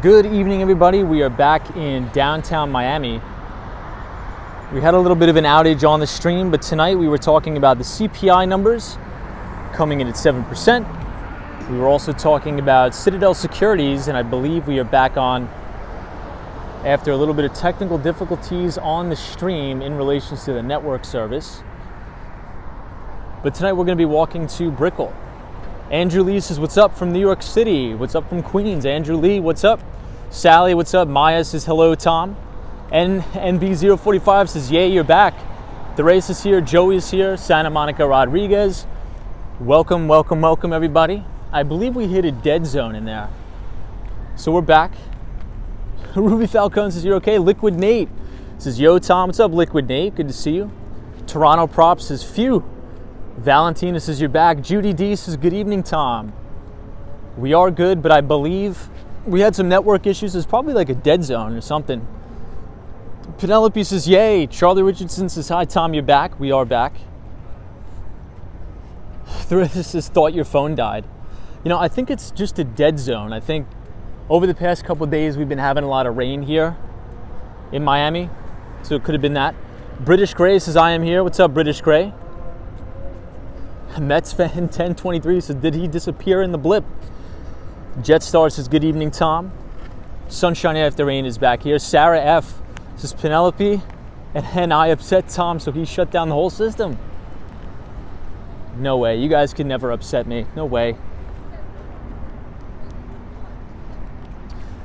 Good evening, everybody. We are back in downtown Miami. We had a little bit of an outage on the stream, but tonight we were talking about the CPI numbers coming in at 7%. We were also talking about Citadel Securities, and I believe we are back on after a little bit of technical difficulties on the stream in relation to the network service. But tonight we're going to be walking to Brickell. Andrew Lee says, what's up from New York City? What's up from Queens? Andrew Lee, what's up? Sally, what's up? Maya says, hello, Tom. NB045 says, yay, you're back. Therese is here. Joey is here. Santa Monica Rodriguez. Welcome, welcome, welcome, everybody. I believe we hit a dead zone in there. So we're back. Ruby Falcone says, you're okay. Liquid Nate says, yo, Tom. What's up, Liquid Nate? Good to see you. Toronto Props says, phew. Valentina says, you're back. Judy D says, good evening, Tom. We are good, but I believe we had some network issues. It's probably like a dead zone or something. Penelope says, yay. Charlie Richardson says, hi, Tom, you're back. We are back. Theresa says, thought your phone died. You know, I think it's just a dead zone. I think over the past couple of days, we've been having a lot of rain here in Miami. So it could have been that. British Gray says, I am here. What's up, British Gray? Mets fan 1023 says, did he disappear in the blip? Jetstar says, good evening, Tom. Sunshine After Rain is back here. Sarah F says, Penelope and I upset Tom, so he shut down the whole system. No way. You guys can never upset me. No way.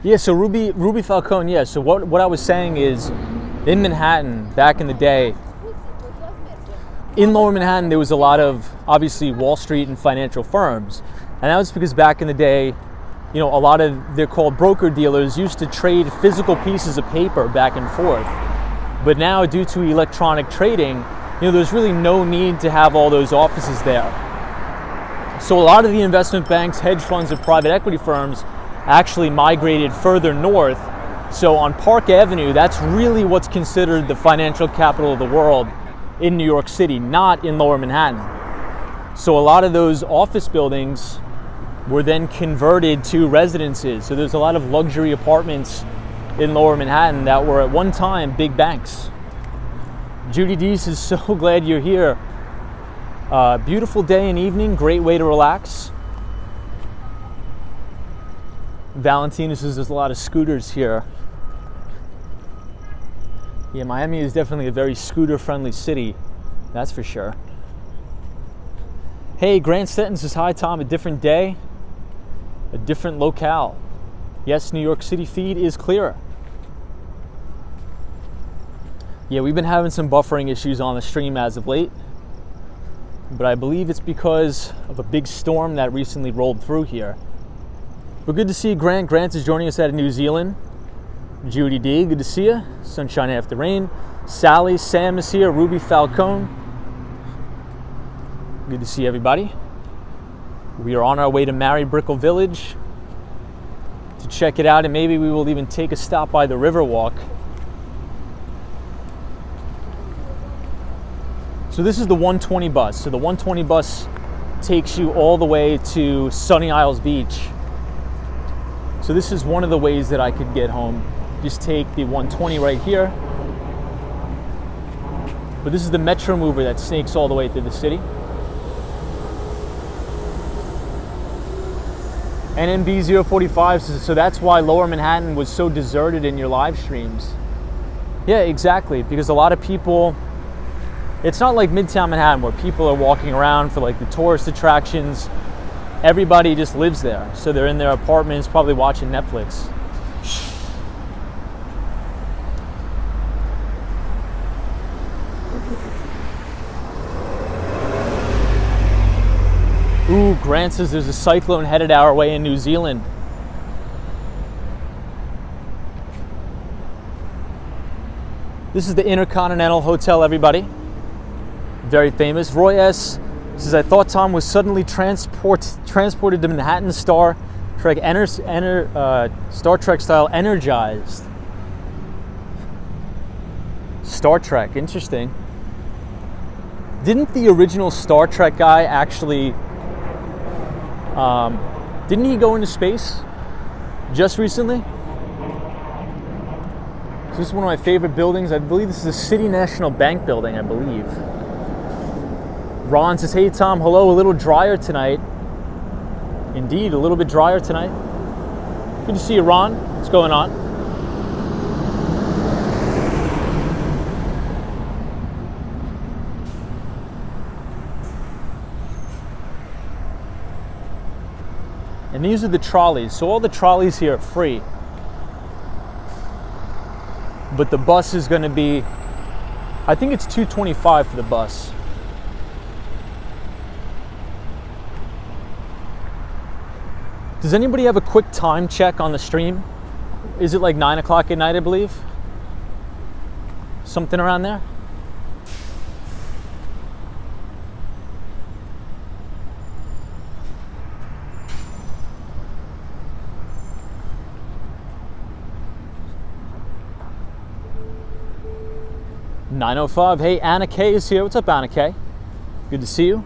Yeah, so Ruby Falcone, yeah. So what I was saying is, in Manhattan, back in the day, in Lower Manhattan, there was a lot of, obviously, Wall Street and financial firms. And that was because back in the day, you know, a lot of, they're called broker dealers, used to trade physical pieces of paper back and forth. But now, due to electronic trading, you know, there's really no need to have all those offices there. So a lot of the investment banks, hedge funds, and private equity firms actually migrated further north. So on Park Avenue, that's really what's considered the financial capital of the world in New York City, not in Lower Manhattan. So a lot of those office buildings were then converted to residences. So there's a lot of luxury apartments in Lower Manhattan that were at one time big banks. Judy D is so glad you're here. Beautiful day and evening, great way to relax. Valentina says there's a lot of scooters here. Yeah, Miami is definitely a very scooter-friendly city, that's for sure. Hey, Grant Stetton says, hi, Tom, a different day, a different locale. Yes, New York City feed is clearer. Yeah, we've been having some buffering issues on the stream as of late, but I believe it's because of a big storm that recently rolled through here. But good to see you, Grant. Grant is joining us out of New Zealand. Judy D, good to see you. Sunshine After Rain. Sally, Sam is here. Ruby Falcone. Good to see everybody. We are on our way to Brickell Village to check it out, and maybe we will even take a stop by the Riverwalk. So this is the 120 bus. So the 120 bus takes you all the way to Sunny Isles Beach. So this is one of the ways that I could get home. Just take the 120 right here. But this is the Metro Mover that snakes all the way through the city. NB045 says, so that's why Lower Manhattan was so deserted in your live streams. Yeah, exactly. Because a lot of people, it's not like Midtown Manhattan where people are walking around for like the tourist attractions. Everybody just lives there. So they're in their apartments, probably watching Netflix. Ooh, Grant says there's a cyclone headed our way in New Zealand. This is the Intercontinental Hotel, everybody. Very famous. Roy S says, I thought Tom was suddenly transported to Manhattan Star Trek Star Trek style energized. Star Trek, interesting. Didn't the original Star Trek guy actually Didn't he go into space just recently? So this is one of my favorite buildings. I believe this is the City National Bank building, I believe. Ron says, hey Tom, hello, a little drier tonight. Indeed, a little bit drier tonight. Good to see you, Ron. What's going on? And these are the trolleys. So all the trolleys here are free. But the bus is going to be, I think it's $225 for the bus. Does anybody have a quick time check on the stream? Is it like 9 o'clock at night, I believe? Something around there? $9:05. Hey, Anna K is here. What's up, Anna K? Good to see you.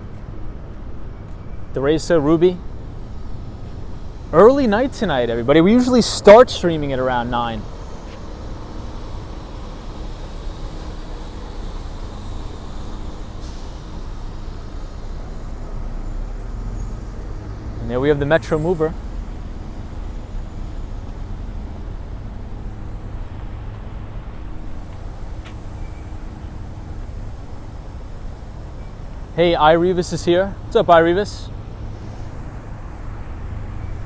Teresa, Ruby. Early night tonight, everybody. We usually start streaming at around 9. And there we have the Metro Mover. Hey, Irevis is here. What's up, Irevis?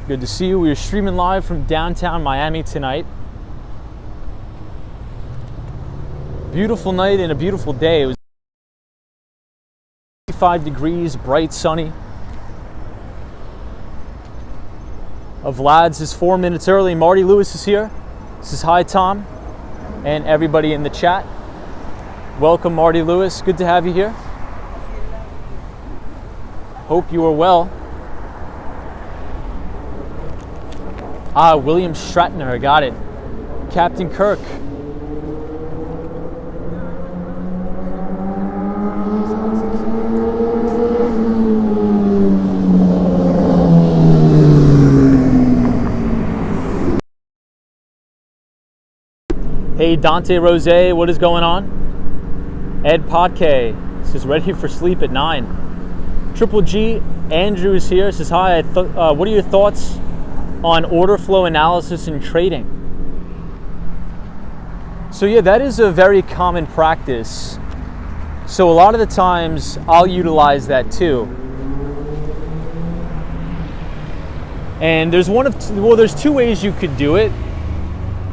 Good to see you. We are streaming live from downtown Miami tonight. Beautiful night and a beautiful day. It was 55 degrees, bright, sunny. Vlad's is 4 minutes early. Marty Lewis is here. Says hi, Tom, and everybody in the chat. Welcome, Marty Lewis. Good to have you here. Hope you are well. William Stratner, I got it. Captain Kirk. Hey, Dante Rose, what is going on? Ed Podke says, ready for sleep at 9. Triple G, Andrew is here, says hi, what are your thoughts on order flow analysis and trading? So yeah, that is a very common practice. So a lot of the times I'll utilize that too. And there's there's two ways you could do it.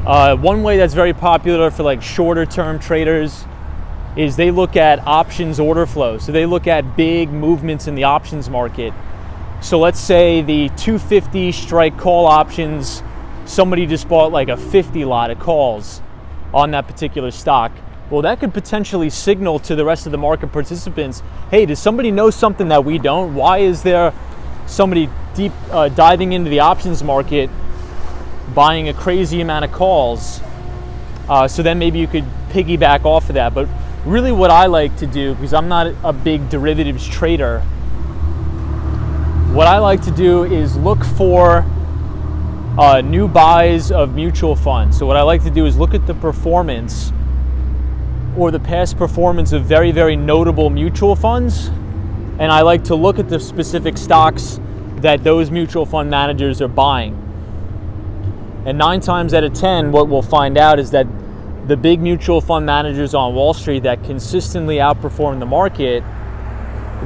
One way that's very popular for like shorter term traders is they look at options order flow. So they look at big movements in the options market. So let's say the 250 strike call options, somebody just bought like a 50 lot of calls on that particular stock. Well, that could potentially signal to the rest of the market participants, hey, does somebody know something that we don't? Why is there somebody deep diving into the options market, buying a crazy amount of calls? So then maybe you could piggyback off of that. But really what I like to do, because I'm not a big derivatives trader, what I like to do is look for new buys of mutual funds. So what I like to do is look at the performance or the past performance of very, very notable mutual funds. And I like to look at the specific stocks that those mutual fund managers are buying. And 9 times out of 10, what we'll find out is that the big mutual fund managers on Wall Street that consistently outperform the market,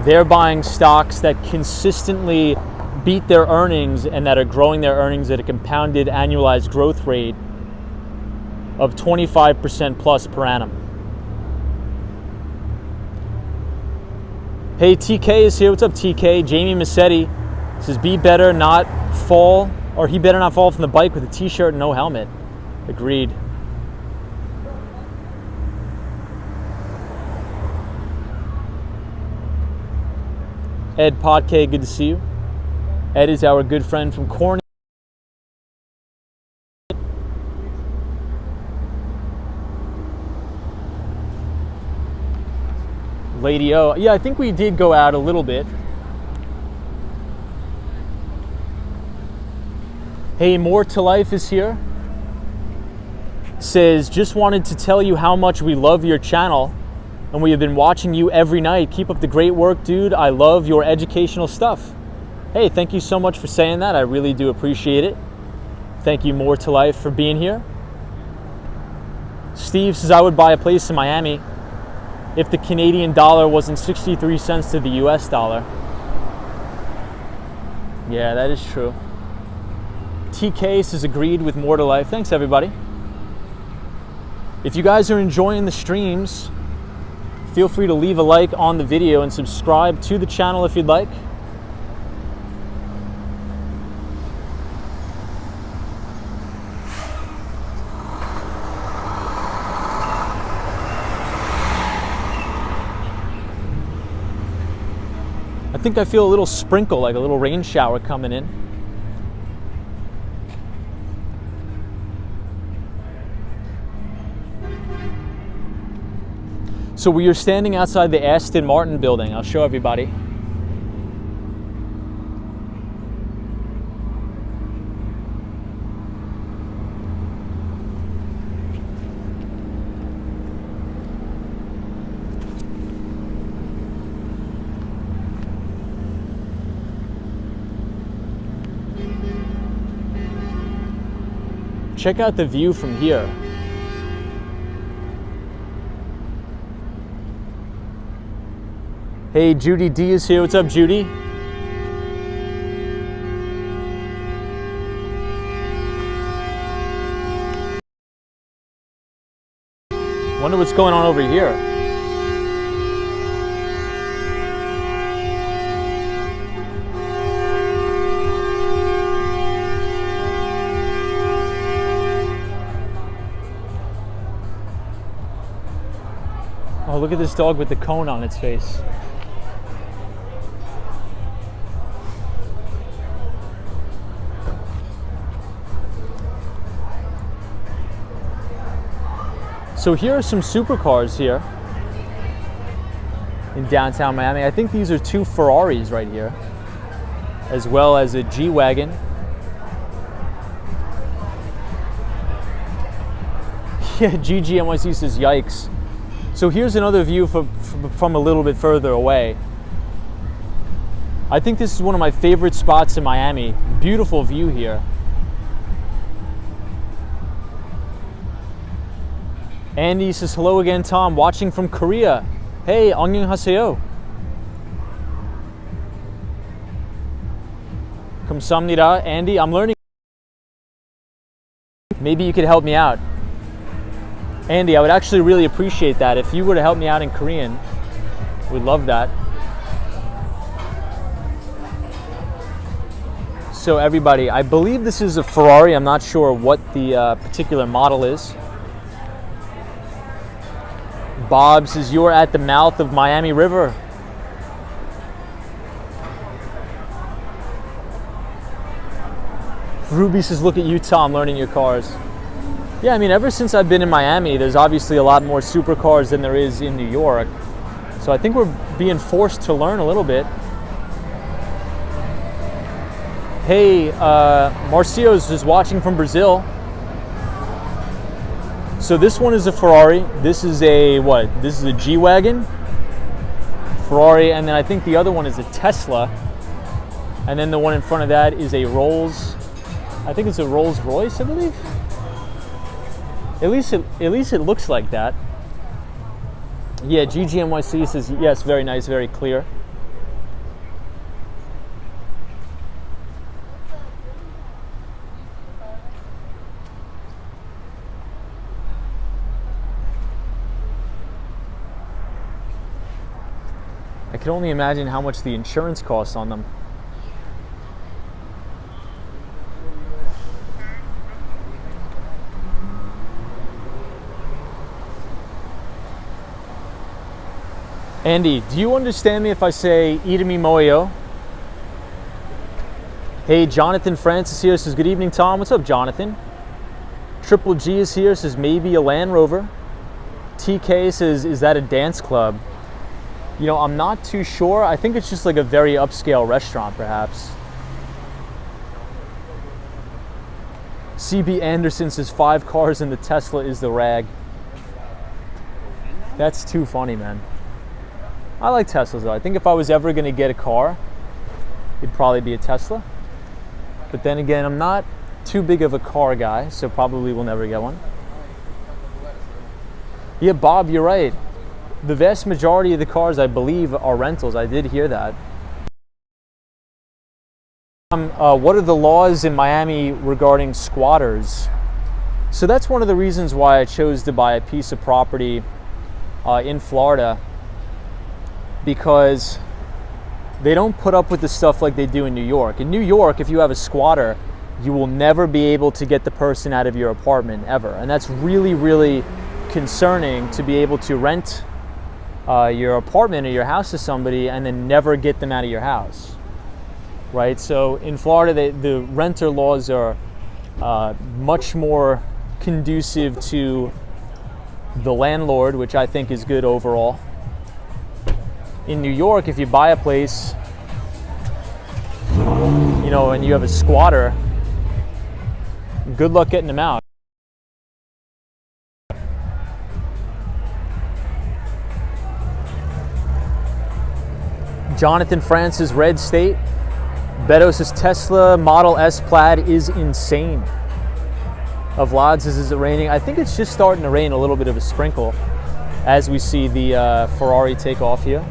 they're buying stocks that consistently beat their earnings and that are growing their earnings at a compounded annualized growth rate of 25% plus per annum. Hey, TK is here. What's up, TK? Jamie Massetti says, he better not fall from the bike with a t-shirt and no helmet. Agreed. Ed Podke, good to see you. Ed is our good friend from Corning. Lady O, yeah, I think we did go out a little bit. Hey, More to Life is here. says, just wanted to tell you how much we love your channel and we have been watching you every night. Keep up the great work, dude. I love your educational stuff. Hey, thank you so much for saying that. I really do appreciate it. Thank you, More to Life, for being here. Steve says, I would buy a place in Miami if the Canadian dollar wasn't 63 cents to the US dollar. Yeah, that is true. TK says, agreed with More to Life. Thanks, everybody. If you guys are enjoying the streams, feel free to leave a like on the video and subscribe to the channel if you'd like. I think I feel a little sprinkle, like a little rain shower coming in. So we are standing outside the Aston Martin building. I'll show everybody. Check out the view from here. Hey, Judy D is here. What's up, Judy? Wonder what's going on over here. Oh, look at this dog with the cone on its face. So here are some supercars here in downtown Miami. I think these are two Ferraris right here, as well as a G-Wagon. Yeah, GGNYC says, yikes. So here's another view from a little bit further away. I think this is one of my favorite spots in Miami. Beautiful view here. Andy says, hello again, Tom, watching from Korea. Hey, 안녕하세요. 감사합니다. Andy, I'm learning. Maybe you could help me out. Andy, I would actually really appreciate that. If you were to help me out in Korean, we'd love that. So everybody, I believe this is a Ferrari. I'm not sure what the particular model is. Bob says, you're at the mouth of Miami River. Ruby says, look at you, Tom, learning your cars. Yeah, I mean, ever since I've been in Miami, there's obviously a lot more supercars than there is in New York. So I think we're being forced to learn a little bit. Hey, Marcio's just watching from Brazil. So this one is a Ferrari. This is a, what? This is a G-Wagon, Ferrari, and then I think the other one is a Tesla. And then the one in front of that is a Rolls, I think it's a Rolls Royce, I believe. At least it looks like that. Yeah, GGNYC says, yes, very nice, very clear. I can only imagine how much the insurance costs on them. Andy, do you understand me if I say Irimi Moyo? Hey, Jonathan Francis here says, good evening, Tom. What's up, Jonathan? Triple G is here, says maybe a Land Rover. TK says, is that a dance club? You know, I'm not too sure. I think it's just like a very upscale restaurant, perhaps. CB Anderson says 5 cars and the Tesla is the rag. That's too funny, man. I like Teslas though. I think if I was ever going to get a car, it'd probably be a Tesla. But then again, I'm not too big of a car guy, so probably will never get one. Yeah, Bob, you're right. The vast majority of the cars, I believe, are rentals. I did hear that. What are the laws in Miami regarding squatters? So that's one of the reasons why I chose to buy a piece of property in Florida, because they don't put up with the stuff like they do in New York. In New York, if you have a squatter, you will never be able to get the person out of your apartment ever. And that's really, really concerning, to be able to rent your apartment or your house to somebody and then never get them out of your house, right? So in Florida, the renter laws are much more conducive to the landlord, which I think is good overall. In New York, if you buy a place, you know, and you have a squatter, good luck getting them out. Jonathan Francis, Red State. Beto says Tesla Model S Plaid is insane. Of Vlad says, is it raining? I think it's just starting to rain, a little bit of a sprinkle, as we see the Ferrari take off here.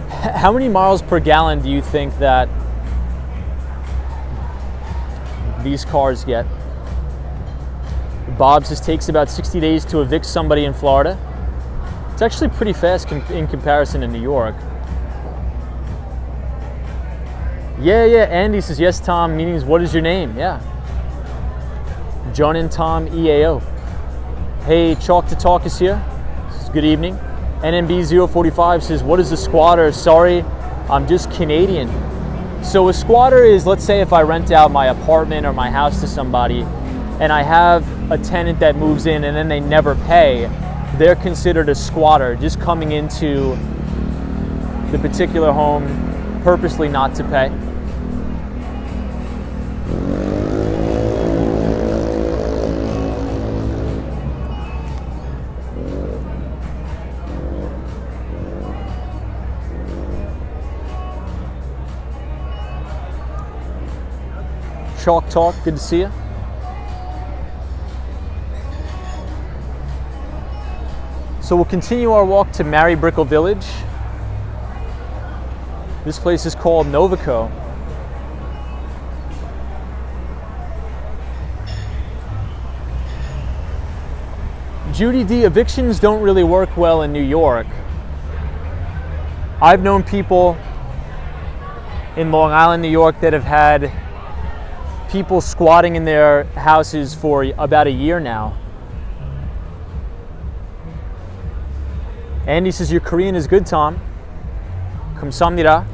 How many miles per gallon do you think that these cars get? Bob says takes about 60 days to evict somebody in Florida. It's actually pretty fast in comparison to New York. Yeah, Andy says, yes, Tom, meanings, what is your name? Yeah. John and Tom EAO. Hey, Chalk to Talk is here. Good evening. NMB045 says, what is a squatter? Sorry, I'm just Canadian. So a squatter is, let's say if I rent out my apartment or my house to somebody and I have a tenant that moves in and then they never pay, they're considered a squatter, just coming into the particular home purposely not to pay. Chalk Talk, good to see you. So we'll continue our walk to Mary Brickell Village. This place is called Novico. Judy D, evictions don't really work well in New York. I've known people in Long Island, New York, that have had people squatting in their houses for about a year now. Andy says your Korean is good, Tom. 감사합니다.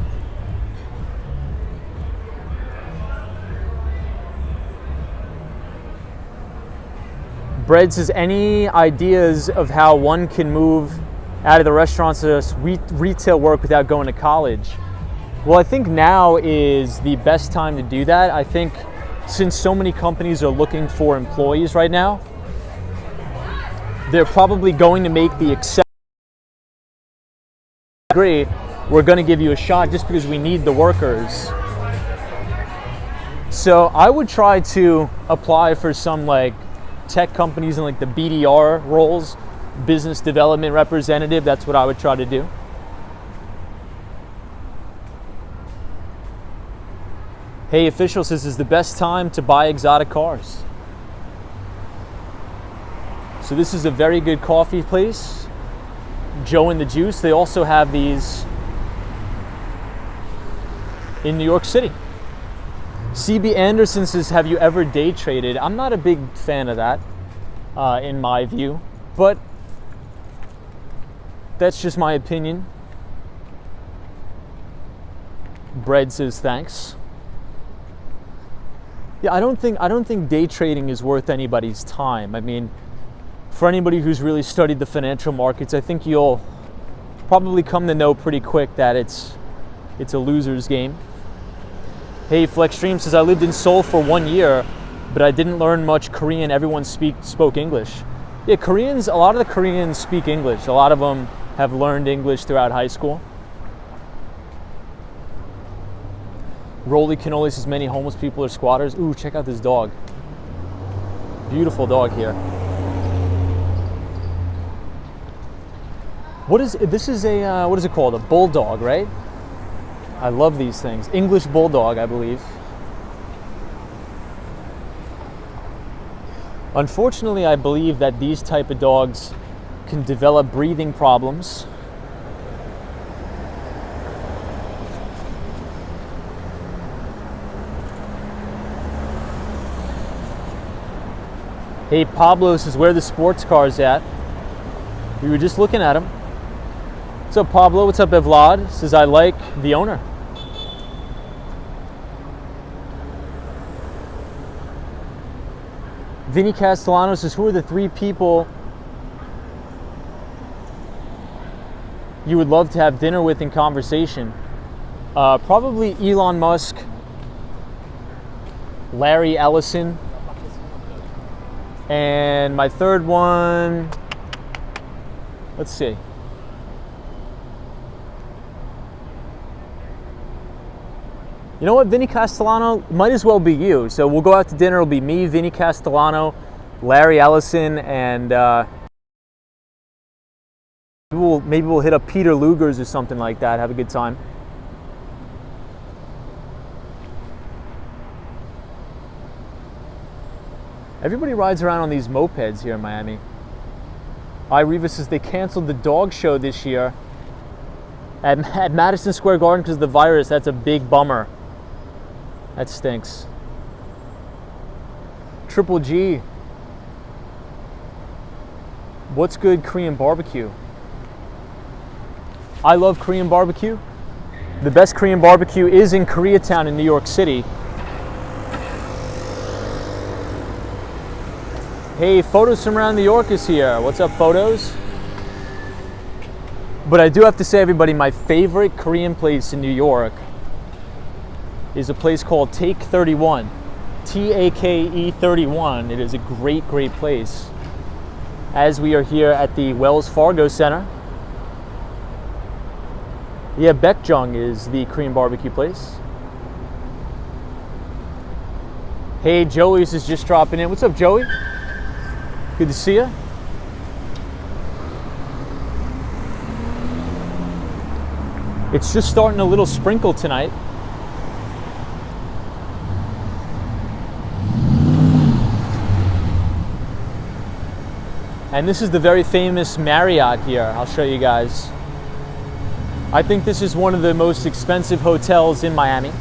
Bread says, any ideas of how one can move out of the restaurants to retail work without going to college? Well, I think now is the best time to do that. I think since so many companies are looking for employees right now, they're probably going to make the exception. Agree, we're going to give you a shot just because we need the workers. So I would try to apply for some like tech companies and like the BDR roles, business development representative. That's what I would try to do. Hey, official says, is the best time to buy exotic cars. So this is a very good coffee place. Joe and the Juice. They also have these in New York City. CB Anderson says, have you ever day traded? I'm not a big fan of that, in my view, but that's just my opinion. Bread says, thanks. Yeah, I don't think day trading is worth anybody's time. I mean, for anybody who's really studied the financial markets, I think you'll probably come to know pretty quick that it's a loser's game. Hey, Flexstream says, I lived in Seoul for 1 year, but I didn't learn much Korean. Everyone spoke English. Yeah, Koreans, a lot of the Koreans speak English. A lot of them have learned English throughout high school. Roly Cannoli says, many homeless people are squatters. Ooh, check out this dog. Beautiful dog here. What is it called? A bulldog, right? I love these things. English bulldog, I believe. Unfortunately, I believe that these type of dogs can develop breathing problems. Hey, Pablo says, where are the sports cars at? We were just looking at them. What's up, Pablo? What's up, Evlad? Says, I like the owner. Vinny Castellano says, who are the 3 people you would love to have dinner with in conversation? Probably Elon Musk, Larry Ellison, and my third one, let's see. You know what, Vinny Castellano, might as well be you. So we'll go out to dinner. It'll be me, Vinny Castellano, Larry Ellison, and maybe we'll hit up Peter Luger's or something like that. Have a good time. Everybody rides around on these mopeds here in Miami. Reva says they canceled the dog show this year at Madison Square Garden because of the virus. That's a big bummer. That stinks. Triple G. What's good Korean barbecue? I love Korean barbecue. The best Korean barbecue is in Koreatown in New York City. Hey, Photos from around New York is here. What's up, Photos? But I do have to say, everybody, my favorite Korean place in New York is a place called Take 31. Take 31. It is a great, great place. As we are here at the Wells Fargo Center. Yeah, Baekjung is the Korean barbecue place. Hey, Joey's is just dropping in. What's up, Joey? Good to see you. It's just starting a little sprinkle tonight. And this is the very famous Marriott here. I'll show you guys. I think this is one of the most expensive hotels in Miami.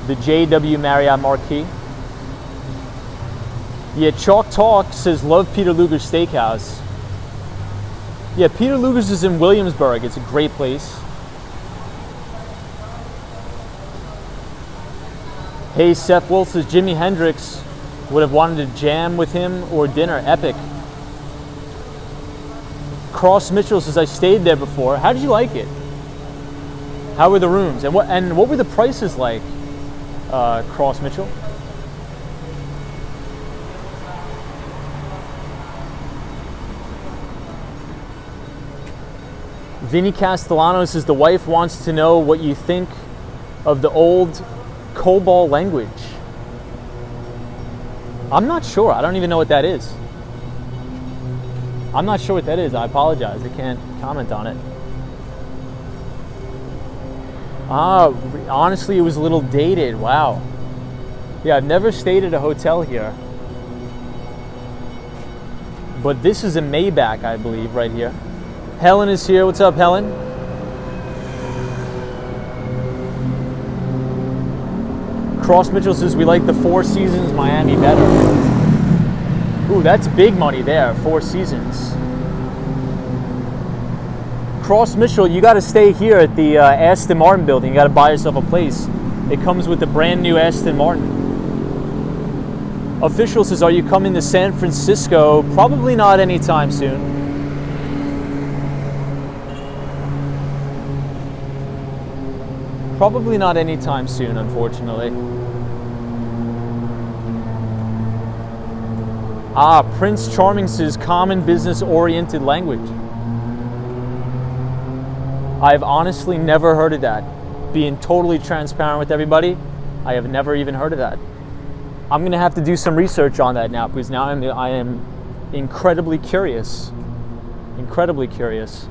The JW Marriott Marquis. Yeah, Chalk Talk says, love Peter Luger's Steakhouse. Yeah, Peter Luger's is in Williamsburg. It's a great place. Hey, Seth Wolf says, Jimi Hendrix would have wanted to jam with him or dinner. Epic. Cross Mitchell says, I stayed there before. How did you like it? How were the rooms? And what were the prices like, Cross Mitchell? Vinny Castellano says, the wife wants to know what you think of the old COBOL language. I'm not sure. I don't even know what that is. I'm not sure what that is. I apologize. I can't comment on it. Honestly, it was a little dated. Wow. Yeah, I've never stayed at a hotel here. But this is a Maybach, I believe, right here. Helen is here. What's up, Helen? Cross Mitchell says, we like the Four Seasons Miami better. Ooh, that's big money there, Four Seasons. Cross Mitchell, you got to stay here at the Aston Martin building. You got to buy yourself a place. It comes with the brand new Aston Martin. Official says, are you coming to San Francisco? Probably not anytime soon. Probably not anytime soon, unfortunately. Prince Charming says common business-oriented language. I've honestly never heard of that. Being totally transparent with everybody, I have never even heard of that. I'm going to have to do some research on that now, because now I am incredibly curious. Incredibly curious.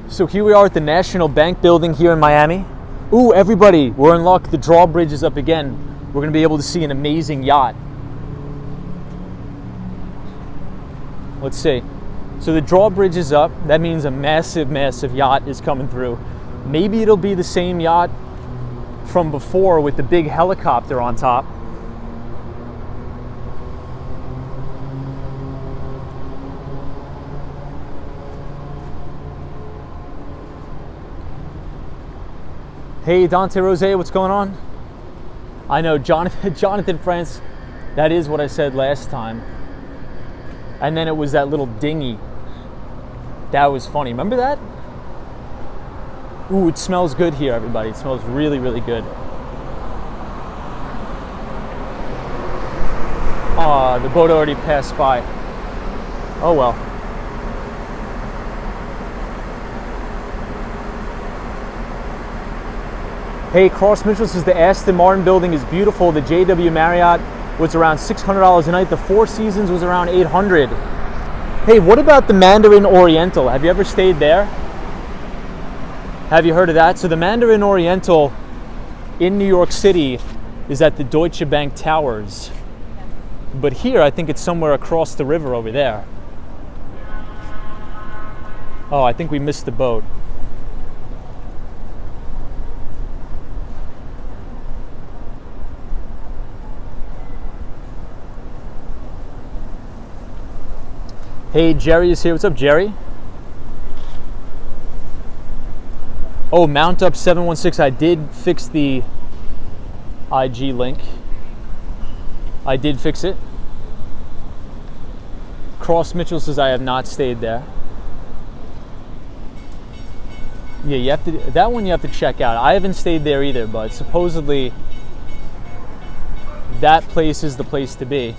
So here we are at the National Bank building here in Miami. Ooh, everybody, we're in luck. The drawbridge is up again. We're going to be able to see an amazing yacht. Let's see. So the drawbridge is up. That means a massive, massive yacht is coming through. Maybe it'll be the same yacht from before with the big helicopter on top. Hey, Dante Rose, what's going on? I know, Jonathan France, that is what I said last time. And then it was that little dinghy. That was funny. Remember that? Ooh, it smells good here, everybody. It smells really, really good. The boat already passed by. Oh well. Hey, Cross Mitchell says the Aston Martin building is beautiful. The JW Marriott was around $600 a night. The Four Seasons was around $800. Hey, what about the Mandarin Oriental? Have you ever stayed there? Have you heard of that? So the Mandarin Oriental in New York City is at the Deutsche Bank Towers. But here, I think it's somewhere across the river over there. Oh, I think we missed the boat. Hey, Jerry is here. What's up, Jerry? Oh, Mount Up 716. I did fix the IG link. I did fix it. Cross Mitchell says I have not stayed there. Yeah, you have to. That one you have to check out. I haven't stayed there either, but supposedly that place is the place to be.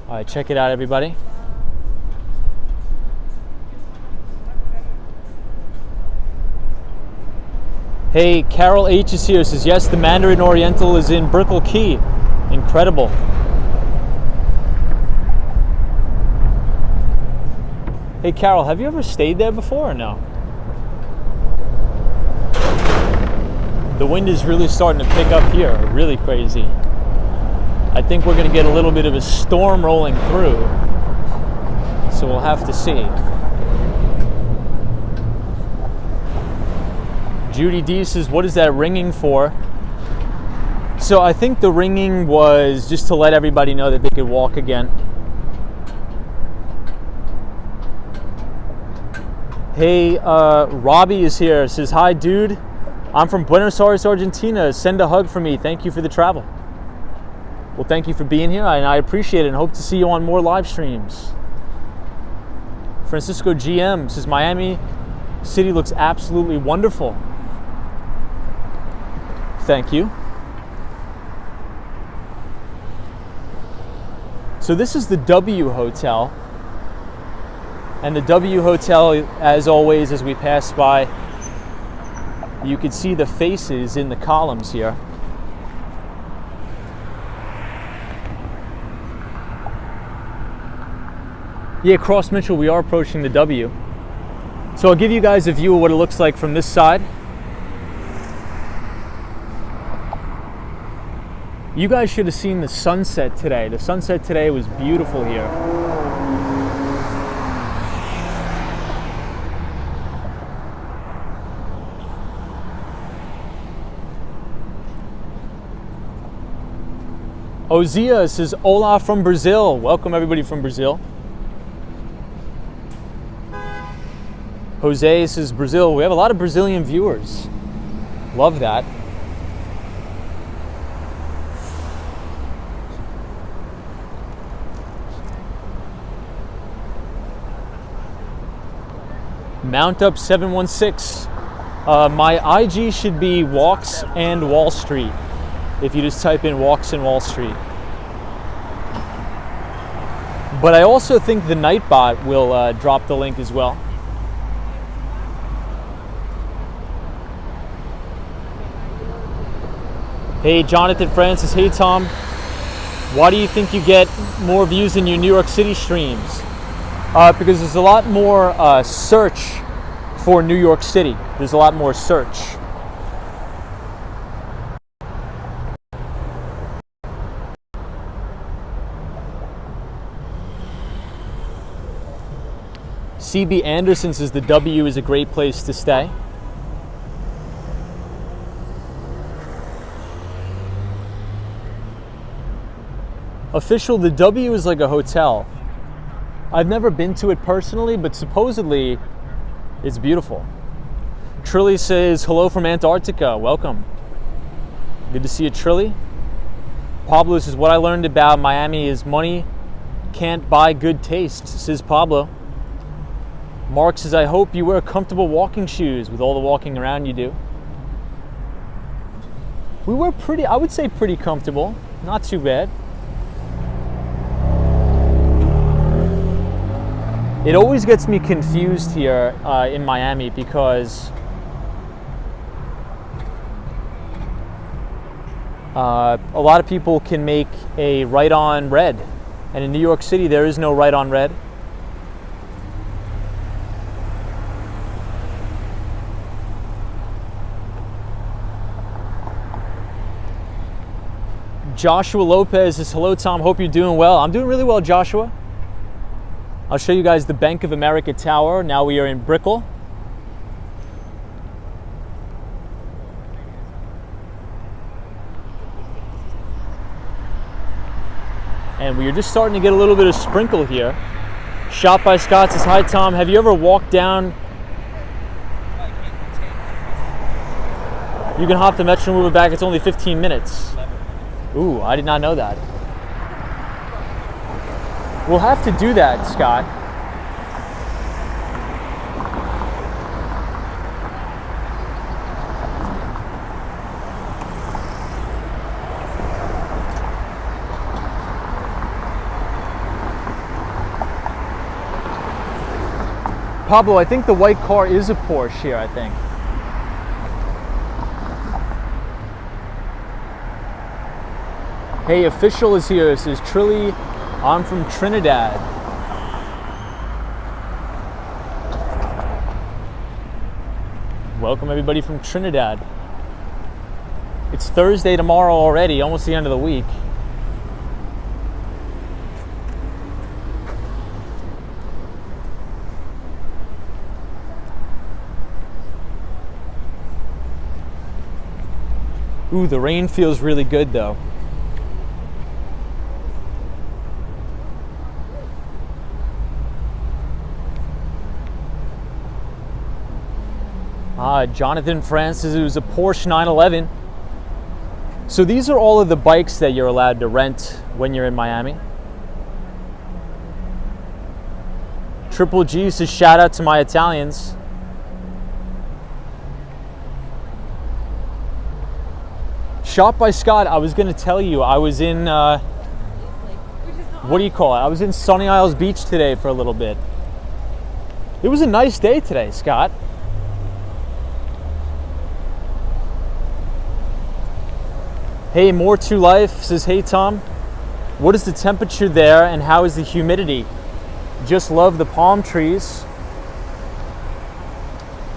All right, check it out, everybody. Hey, Carol H is here. Says, yes, the Mandarin Oriental is in Brickell Key. Incredible. Hey, Carol, have you ever stayed there before or no? The wind is really starting to pick up here. Really crazy. I think we're going to get a little bit of a storm rolling through, so we'll have to see. Judy D says, what is that ringing for? So I think the ringing was just to let everybody know that they could walk again. Hey, Robbie is here. Says, hi, dude. I'm from Buenos Aires, Argentina. Send a hug for me. Thank you for the travel. Well, thank you for being here, and I appreciate it, and hope to see you on more live streams. Francisco GM says, Miami City looks absolutely wonderful. Thank you. So this is the W Hotel. And the W Hotel, as always, as we pass by, you can see the faces in the columns here. Yeah, Cross Mitchell, we are approaching the W. So I'll give you guys a view of what it looks like from this side. You guys should have seen the sunset today. The sunset today was beautiful here. Ozia says, hola from Brazil. Welcome everybody from Brazil. Jose says, Brazil. We have a lot of Brazilian viewers. Love that. Mount Up 716. My IG should be Walks and Wall Street. If you just type in Walks and Wall Street. But I also think the Nightbot will drop the link as well. Hey, Jonathan Francis. Hey, Tom. Why do you think you get more views in your New York City streams? Because there's a lot more search for New York City. There's a lot more search. CB Anderson says the W is a great place to stay. Official, the W is like a hotel. I've never been to it personally, but supposedly it's beautiful. Trilly says, hello from Antarctica. Welcome. Good to see you, Trilly. Pablo says, what I learned about Miami is money can't buy good taste, says Pablo. Mark says, I hope you wear comfortable walking shoes with all the walking around you do. We were pretty, I would say pretty comfortable. Not too bad. It always gets me confused here in Miami because a lot of people can make a right on red, and in New York City there is no right on red. Joshua Lopez says, hello Tom, hope you're doing well. I'm doing really well, Joshua. I'll show you guys the Bank of America Tower. Now we are in Brickell. And we are just starting to get a little bit of sprinkle here. Shot by Scott says, hi Tom, have you ever walked down? You can hop the Metro and move it back, it's only 15 minutes. Ooh, I did not know that. We'll have to do that, Scott. Pablo, I think the white car is a Porsche here, I think. Hey, official is here. This is Trilly. I'm from Trinidad. Welcome everybody from Trinidad. It's Thursday tomorrow already, almost the end of the week. Ooh, the rain feels really good though. Jonathan Francis, it was a Porsche 911. So these are all of the bikes that you're allowed to rent when you're in Miami. Triple G says, shout out to my Italians. Shot by Scott, I was going to tell you, I was in, what do you call it? I was in Sunny Isles Beach today for a little bit. It was a nice day today, Scott. Hey, More to Life says, hey Tom, what is the temperature there and how is the humidity? Just love the palm trees.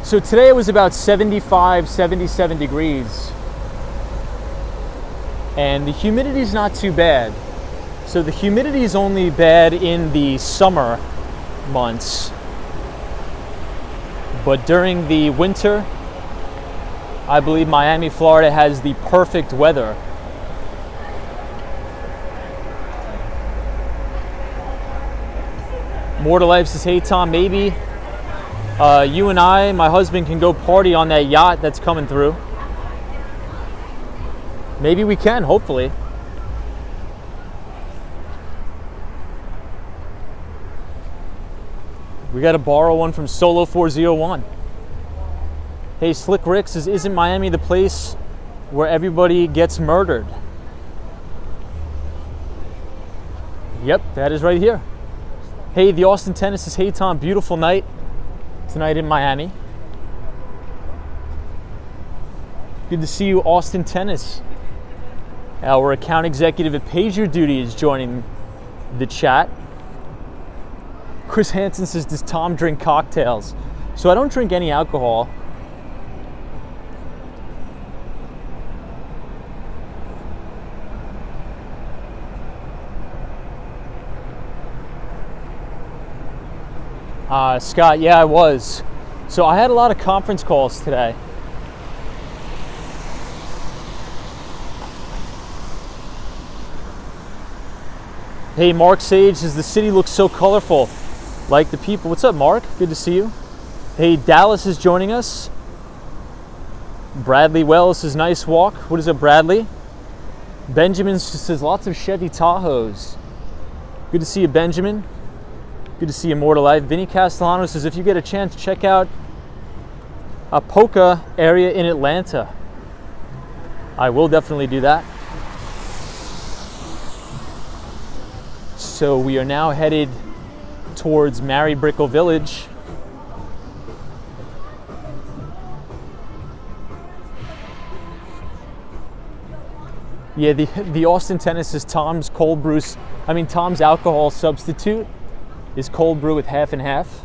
So today it was about 75, 77 degrees. And the humidity is not too bad. So the humidity is only bad in the summer months. But during the winter, I believe Miami, Florida has the perfect weather. More to Life says, hey Tom, maybe you and I, my husband, can go party on that yacht that's coming through. Maybe we can, hopefully. We got to borrow one from Solo 401. Hey, Slick Rick says, isn't Miami the place where everybody gets murdered? Yep, that is right here. Hey, the Austin Tennis says, hey Tom, beautiful night tonight in Miami. Good to see you, Austin Tennis. Our account executive at PagerDuty is joining the chat. Chris Hansen says, does Tom drink cocktails? So I don't drink any alcohol. Scott, yeah, I was. So I had a lot of conference calls today. Hey, Mark Sage says, the city looks so colorful, like the people. What's up, Mark? Good to see you. Hey, Dallas is joining us. Bradley Wells says, nice walk. What is up, Bradley? Benjamin says, lots of Chevy Tahoes. Good to see you, Benjamin. Good to see you, More to Life. Vinny Castellano says, if you get a chance, check out a Polka area in Atlanta. I will definitely do that. So we are now headed towards Mary Brickell Village. Yeah, the Austin Tennis is Tom's Tom's alcohol substitute is cold brew with half and half.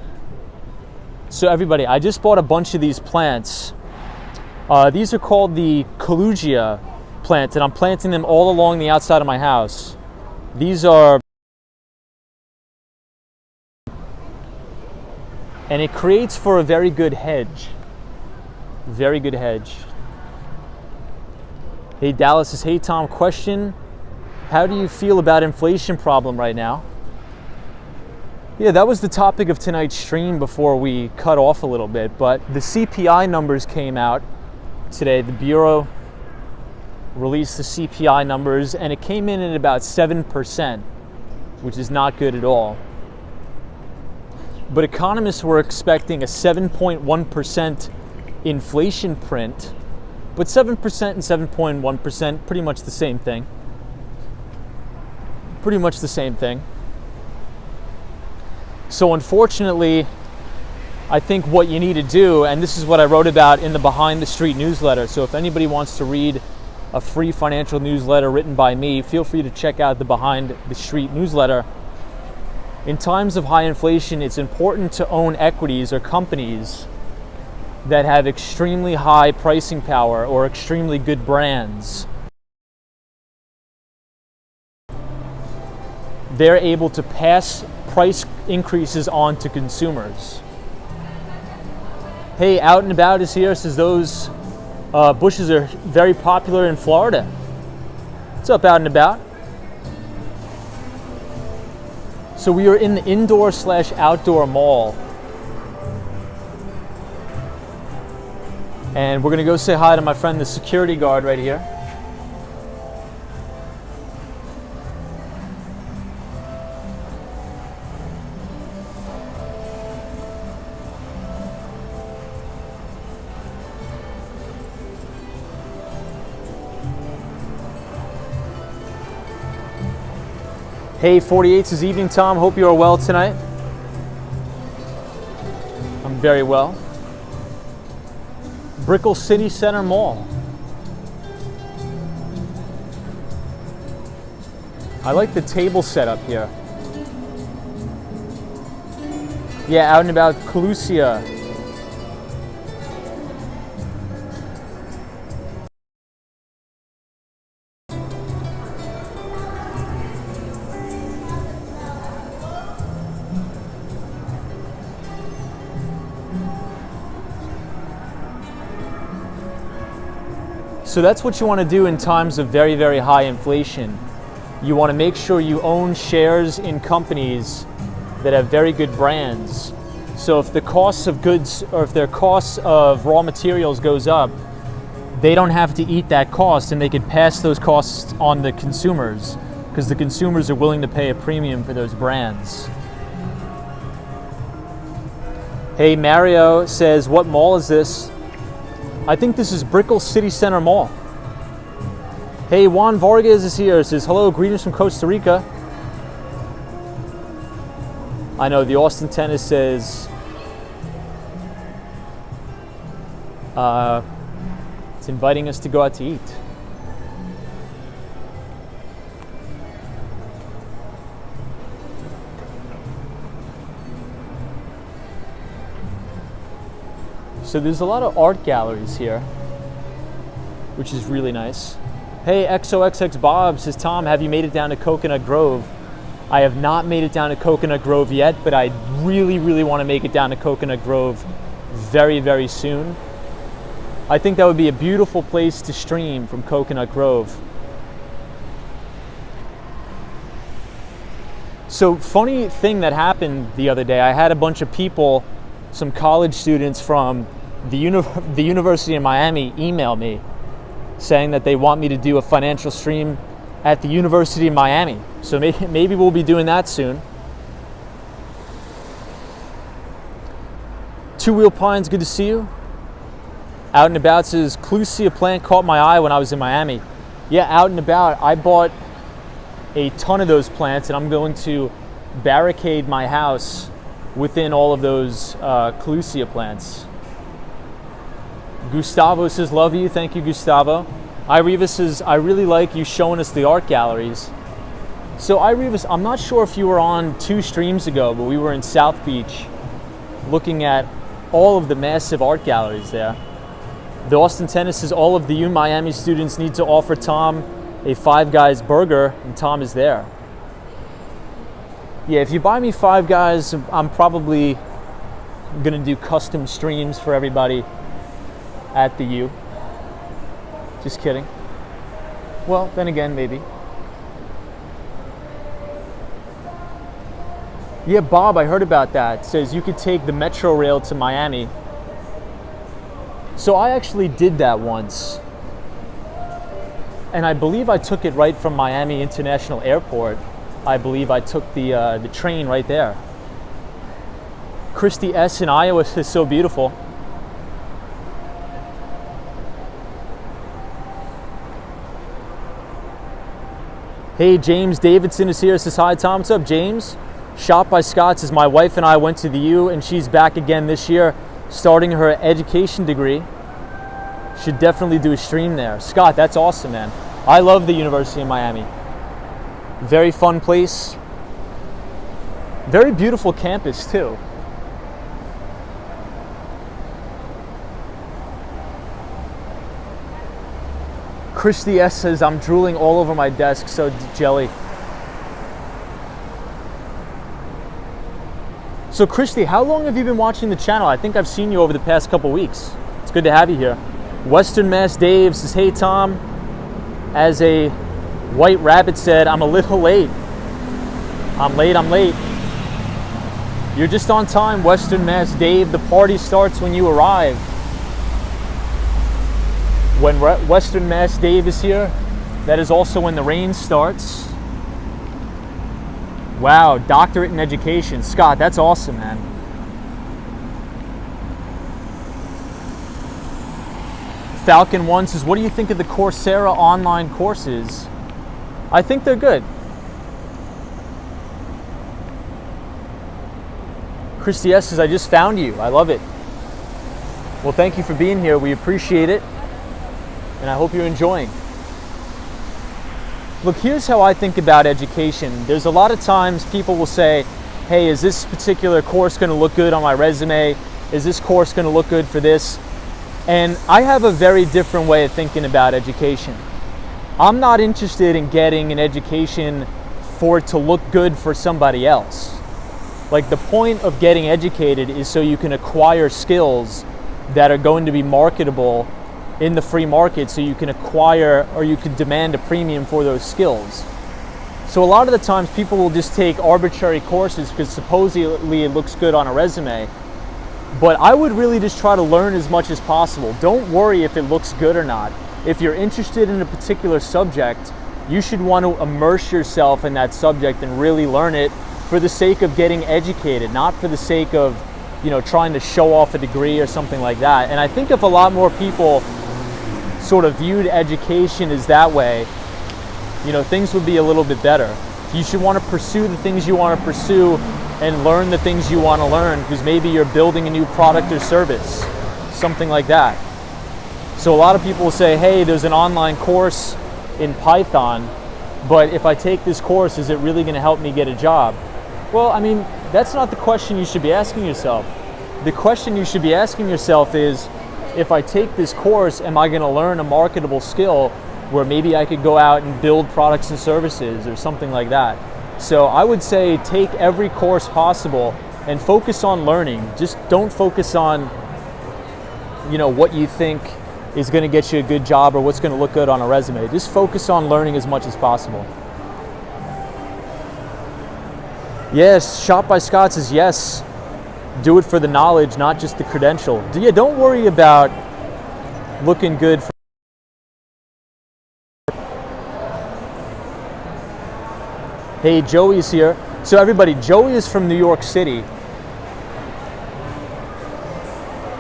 So everybody, I just bought a bunch of these plants. These are called the Kalugia plants, and I'm planting them all along the outside of my house. These are, and it creates for a very good hedge. Very good hedge. Hey, Dallas says, hey Tom, question, how do you feel about inflation problem right now? Yeah, that was the topic of tonight's stream before we cut off a little bit, but the CPI numbers came out today. The Bureau released the CPI numbers, and it came in at about 7%, which is not good at all. But economists were expecting a 7.1% inflation print, but 7% and 7.1%, pretty much the same thing. Pretty much the same thing. So unfortunately, I think what you need to do, and this is what I wrote about in the Behind the Street newsletter, so if anybody wants to read a free financial newsletter written by me, feel free to check out the Behind the Street newsletter. In times of high inflation, it's important to own equities or companies that have extremely high pricing power or extremely good brands. They're able to pass price increases on to consumers. Hey, Out and About is here, says those bushes are very popular in Florida. What's up, Out and About? So we are in the indoor/outdoor mall. And we're gonna go say hi to my friend, the security guard right here. Hey, 48 says, evening Tom, hope you are well tonight. I'm very well. Brickell City Center Mall. I like the table setup here. Yeah, Out and About Kalusia. So that's what you want to do in times of very, very high inflation. You want to make sure you own shares in companies that have very good brands. So if the costs of goods or if their costs of raw materials goes up, they don't have to eat that cost, and they could pass those costs on the consumers because the consumers are willing to pay a premium for those brands. Hey, Mario says, what mall is this? I think this is Brickell City Center Mall. Hey, Juan Vargas is here. Says, hello, greetings from Costa Rica. I know the Austin Tennis says, it's inviting us to go out to eat. So there's a lot of art galleries here, which is really nice. Hey, XOXX Bob says, Tom, have you made it down to Coconut Grove? I have not made it down to Coconut Grove yet, but I really, really want to make it down to Coconut Grove very, very soon. I think that would be a beautiful place to stream from Coconut Grove. So, funny thing that happened the other day, I had a bunch of people, some college students from the University of Miami email me saying that they want me to do a financial stream at the University of Miami. So maybe we'll be doing that soon. Two Wheel Pines, good to see you. Out and About says, Clusia plant caught my eye when I was in Miami. Yeah, Out and About, I bought a ton of those plants, and I'm going to barricade my house within all of those Clusia plants. Gustavo says, love you. Thank you, Gustavo. Ireva says, I really like you showing us the art galleries. So Ireva, I'm not sure if you were on 2 streams ago, but we were in South Beach looking at all of the massive art galleries there. The Austin Tennis says, all of the Miami students need to offer Tom a Five Guys burger, and Tom is there. Yeah, if you buy me Five Guys, I'm probably gonna do custom streams for everybody at the U. Just kidding. Well, then again, maybe. Yeah, Bob, I heard about that. It says you could take the Metro Rail to Miami. So I actually did that once. And I believe I took it right from Miami International Airport. I believe I took the train right there. Christy S. in Iowa is so beautiful. Hey, James Davidson is here. Says, hi, Tom. What's up, James? Shop by Scott says, my wife and I went to the U, and she's back again this year, starting her education degree. Should definitely do a stream there. Scott, that's awesome, man. I love the University of Miami. Very fun place. Very beautiful campus, too. Christy S says, I'm drooling all over my desk, so jelly. So Christy, how long have you been watching the channel? I think I've seen you over the past couple weeks. It's good to have you here. Western Mass Dave says, hey Tom, as a white rabbit said, I'm a little late. I'm late. You're just on time, Western Mass Dave. The party starts when you arrive. When Western Mass Dave is here, that is also when the rain starts. Wow, doctorate in education. Scott, that's awesome, man. Falcon 1 says, what do you think of the Coursera online courses? I think they're good. Christy S says, I just found you. I love it. Well, thank you for being here. We appreciate it. And I hope you're enjoying. Look, here's how I think about education. There's a lot of times people will say, hey, is this particular course going to look good on my resume? Is this course going to look good for this? And I have a very different way of thinking about education. I'm not interested in getting an education for it to look good for somebody else. Like, the point of getting educated is so you can acquire skills that are going to be marketable in the free market, so you can acquire or you can demand a premium for those skills. So a lot of the times people will just take arbitrary courses because supposedly it looks good on a resume. But I would really just try to learn as much as possible. Don't worry if it looks good or not. If you're interested in a particular subject, you should want to immerse yourself in that subject and really learn it for the sake of getting educated, not for the sake of, trying to show off a degree or something like that. And I think if a lot more people sort of viewed education as that way, things would be a little bit better. You should want to pursue the things you want to pursue and learn the things you want to learn, because maybe you're building a new product or service, something like that. So a lot of people say, hey, there's an online course in Python, but if I take this course, is it really going to help me get a job? Well, that's not the question you should be asking yourself. The question you should be asking yourself is, if I take this course, am I going to learn a marketable skill where maybe I could go out and build products and services or something like that? So I would say take every course possible and focus on learning. Just don't focus on, what you think is going to get you a good job or what's going to look good on a resume. Just focus on learning as much as possible. Yes, Shop by Scott says yes. Do it for the knowledge, not just the credential. Don't worry about looking good. Hey, Joey's here. So everybody, Joey is from New York City.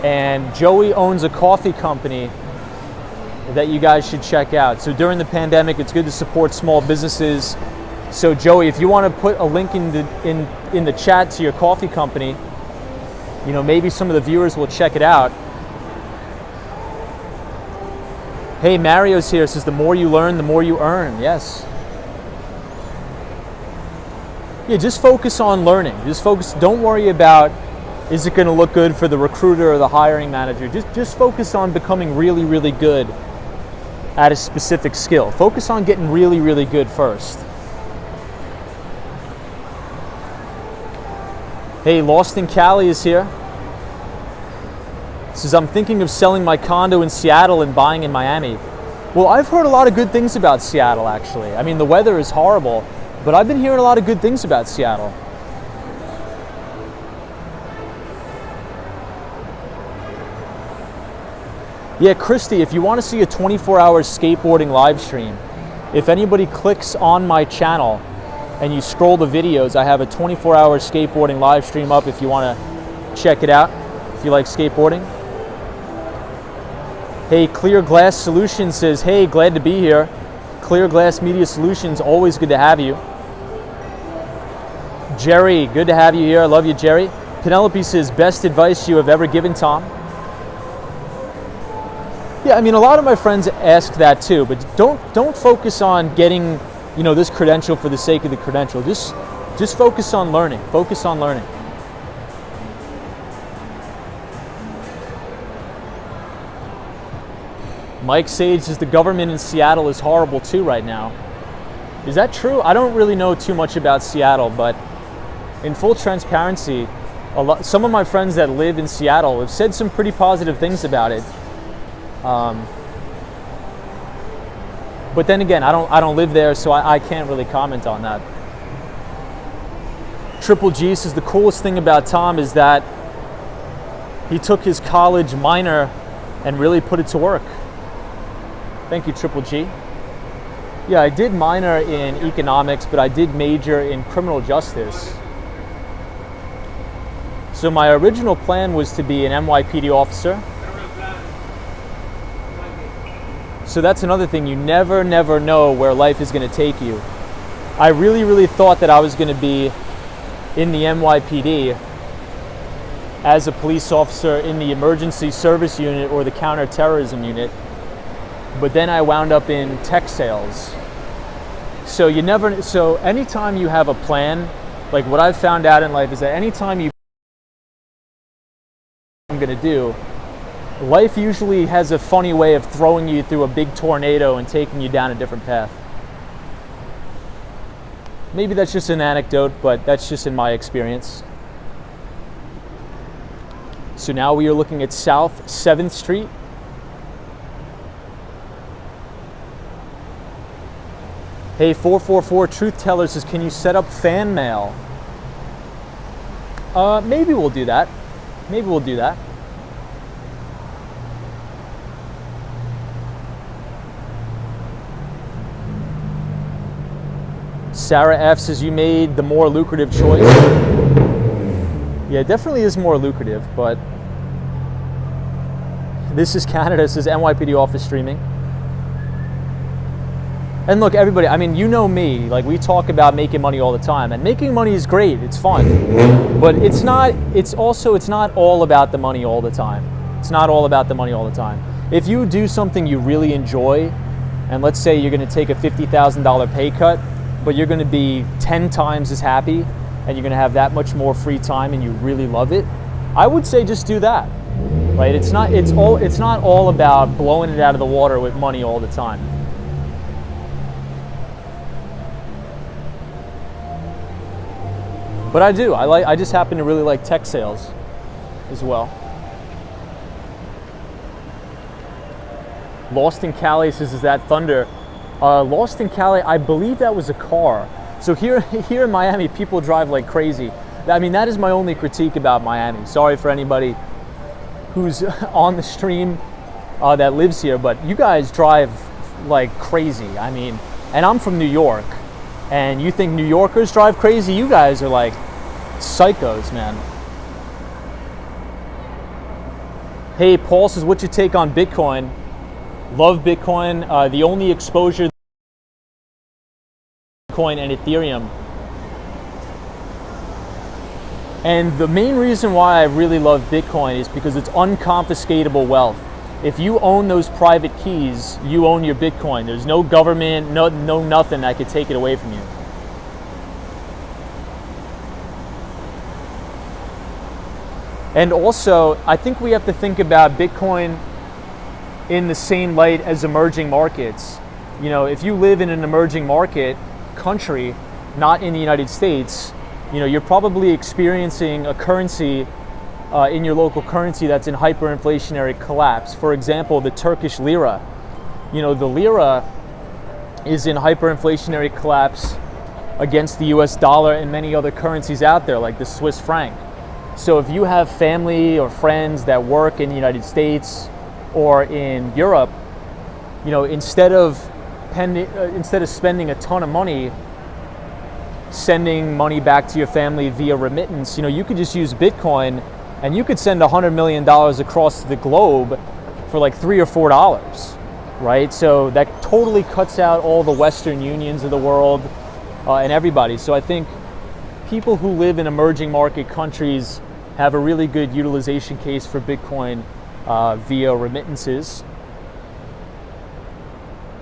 And Joey owns a coffee company that you guys should check out. So during the pandemic, it's good to support small businesses. So Joey, if you want to put a link in the chat to your coffee company, maybe some of the viewers will check it out. Hey, Mario's here, says the more you learn, the more you earn. Yes. Yeah, just focus on learning. Don't worry about, is it going to look good for the recruiter or the hiring manager? Just focus on becoming really, really good at a specific skill. Focus on getting really, really good first. Hey, Lost in Cali is here. Says, I'm thinking of selling my condo in Seattle and buying in Miami. Well, I've heard a lot of good things about Seattle, actually. The weather is horrible, but I've been hearing a lot of good things about Seattle. Yeah, Christy, if you want to see a 24-hour skateboarding live stream, if anybody clicks on my channel and you scroll the videos, I have a 24-hour skateboarding live stream up if you want to check it out, if you like skateboarding. Hey, Clear Glass Solutions says, hey, glad to be here. Clear Glass Media Solutions, always good to have you. Jerry, good to have you here. I love you, Jerry. Penelope says, best advice you have ever given, Tom. Yeah, a lot of my friends ask that too, but don't focus on getting, this credential for the sake of the credential. Just focus on learning. Focus on learning. Mike Sage says the government in Seattle is horrible too right now. Is that true? I don't really know too much about Seattle, but in full transparency, some of my friends that live in Seattle have said some pretty positive things about it. But then again, I don't live there, so I can't really comment on that. Triple G says the coolest thing about Tom is that he took his college minor and really put it to work. Thank you, Triple G. Yeah, I did minor in economics, but I did major in criminal justice. So my original plan was to be an NYPD officer. So that's another thing, you never know where life is going to take you. I really thought that I was going to be in the NYPD as a police officer in the emergency service unit or the counterterrorism unit, but then I wound up in tech sales. So anytime you have a plan, like what I've found out in life is that anytime I'm going to do, life usually has a funny way of throwing you through a big tornado and taking you down a different path. Maybe that's just an anecdote, but that's just in my experience. So now we are looking at South 7th Street. Hey, 444 Truth Teller says, can you set up fan mail? Maybe we'll do that. Maybe we'll do that. Sarah F says, you made the more lucrative choice. Yeah, it definitely is more lucrative, but this is Canada, says NYPD office streaming. And look, everybody, I mean, you know me, like we talk about making money all the time, and making money is great, it's fun, but it's not all about the money all the time. It's not all about the money all the time. If you do something you really enjoy, and let's say you're gonna take a $50,000 pay cut, but you're gonna be 10 times as happy, and you're gonna have that much more free time and you really love it, I would say just do that, right? It's not all about blowing it out of the water with money all the time. But I just happen to really like tech sales as well. Lost in Cali says, is that thunder? Lost in Cali, I believe that was a car. So here in Miami, people drive like crazy. I mean, that is my only critique about Miami. Sorry for anybody who's on the stream that lives here, but you guys drive like crazy. I mean, and I'm from New York, and you think New Yorkers drive crazy? You guys are like psychos, man. Hey, Paul says, what's your take on Bitcoin? Love Bitcoin. The only exposure Bitcoin and Ethereum. And the main reason why I really love Bitcoin is because it's unconfiscatable wealth. If you own those private keys, you own your Bitcoin. There's no government, no nothing that could take it away from you. And also, I think we have to think about Bitcoin in the same light as emerging markets. You know, if you live in an emerging market country, not in the United States, you know, you're probably experiencing a currency in your local currency that's in hyperinflationary collapse. For example, the Turkish lira. You know, the lira is in hyperinflationary collapse against the US dollar and many other currencies out there, like the Swiss franc. So if you have family or friends that work in the United States or in Europe, you know, instead of spending a ton of money sending money back to your family via remittance, you know, you could just use Bitcoin and you could send $100 million across the globe for like $3 or $4, right? So that totally cuts out all the Western unions of the world and everybody. So I think people who live in emerging market countries have a really good utilization case for Bitcoin via remittances.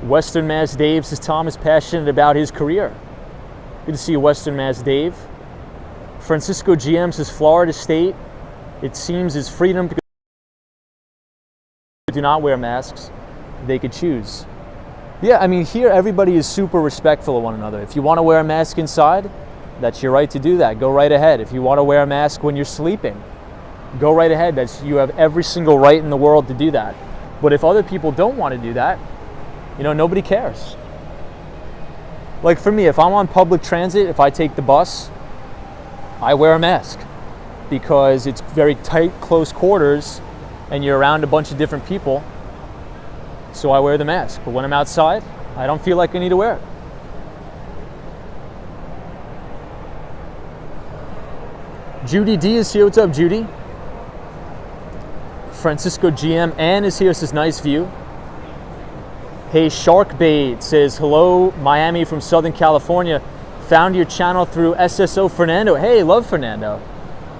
Western Mass Dave says Tom is passionate about his career. Good to see you, Western Mass Dave. Francisco GM says Florida State, it seems, is freedom because they do not wear masks. They could choose. Yeah, I mean, here everybody is super respectful of one another. If you want to wear a mask inside, that's your right to do that. Go right ahead. If you want to wear a mask when you're sleeping, go right ahead. You have every single right in the world to do that. But if other people don't want to do that, you know, nobody cares. Like for me, if I'm on public transit, if I take the bus, I wear a mask because it's very tight, close quarters, and you're around a bunch of different people. So I wear the mask. But when I'm outside, I don't feel like I need to wear it. Judy D is here. What's up, Judy? Francisco GM. Ann is here, says nice view. Hey, Shark Bait says, hello, Miami from Southern California. Found your channel through SSO Fernando. Hey, love Fernando.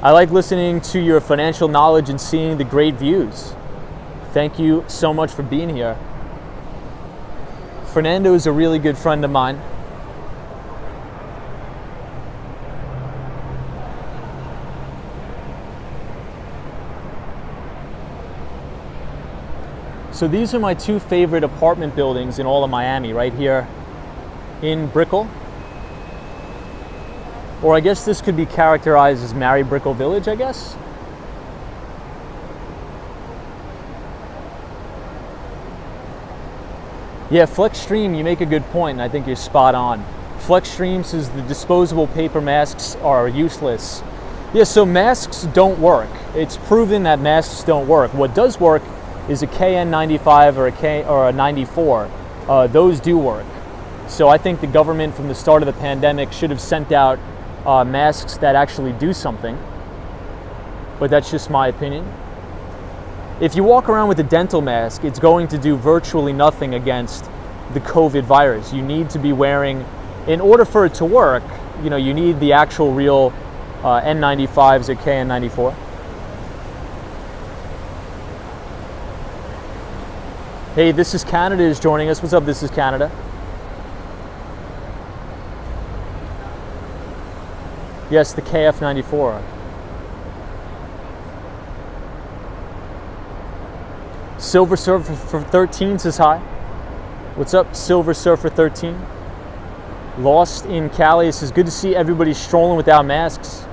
I like listening to your financial knowledge and seeing the great views. Thank you so much for being here. Fernando is a really good friend of mine. So these are my two favorite apartment buildings in all of Miami, right here in Brickell. Or I guess this could be characterized as Mary Brickell Village, I guess. Yeah, FlexStream, you make a good point, and I think you're spot on. FlexStream says the disposable paper masks are useless. Yeah, so masks don't work. It's proven that masks don't work. What does work is a KN95 or a 94. Those do work. So I think the government from the start of the pandemic should have sent out masks that actually do something. But that's just my opinion. If you walk around with a dental mask, it's going to do virtually nothing against the COVID virus. You need to be wearing, in order for it to work, you need the actual real N95s or KN94. Hey, This is Canada is joining us. What's up, This is Canada? Yes, the KF94. Silver Surfer for 13 says hi. What's up, Silver Surfer 13? Lost in Cali says, good to see everybody strolling without masks.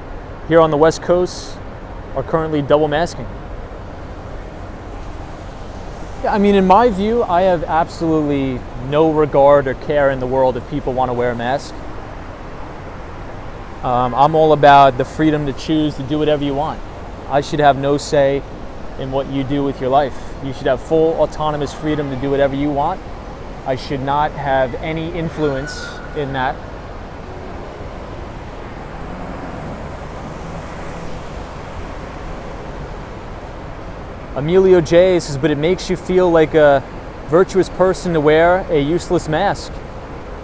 Here on the West Coast are currently double masking. Yeah, I mean, in my view, I have absolutely no regard or care in the world if people want to wear a mask. I'm all about the freedom to choose to do whatever you want. I should have no say in what you do with your life. You should have full autonomous freedom to do whatever you want. I should not have any influence in that. Emilio J says, but it makes you feel like a virtuous person to wear a useless mask.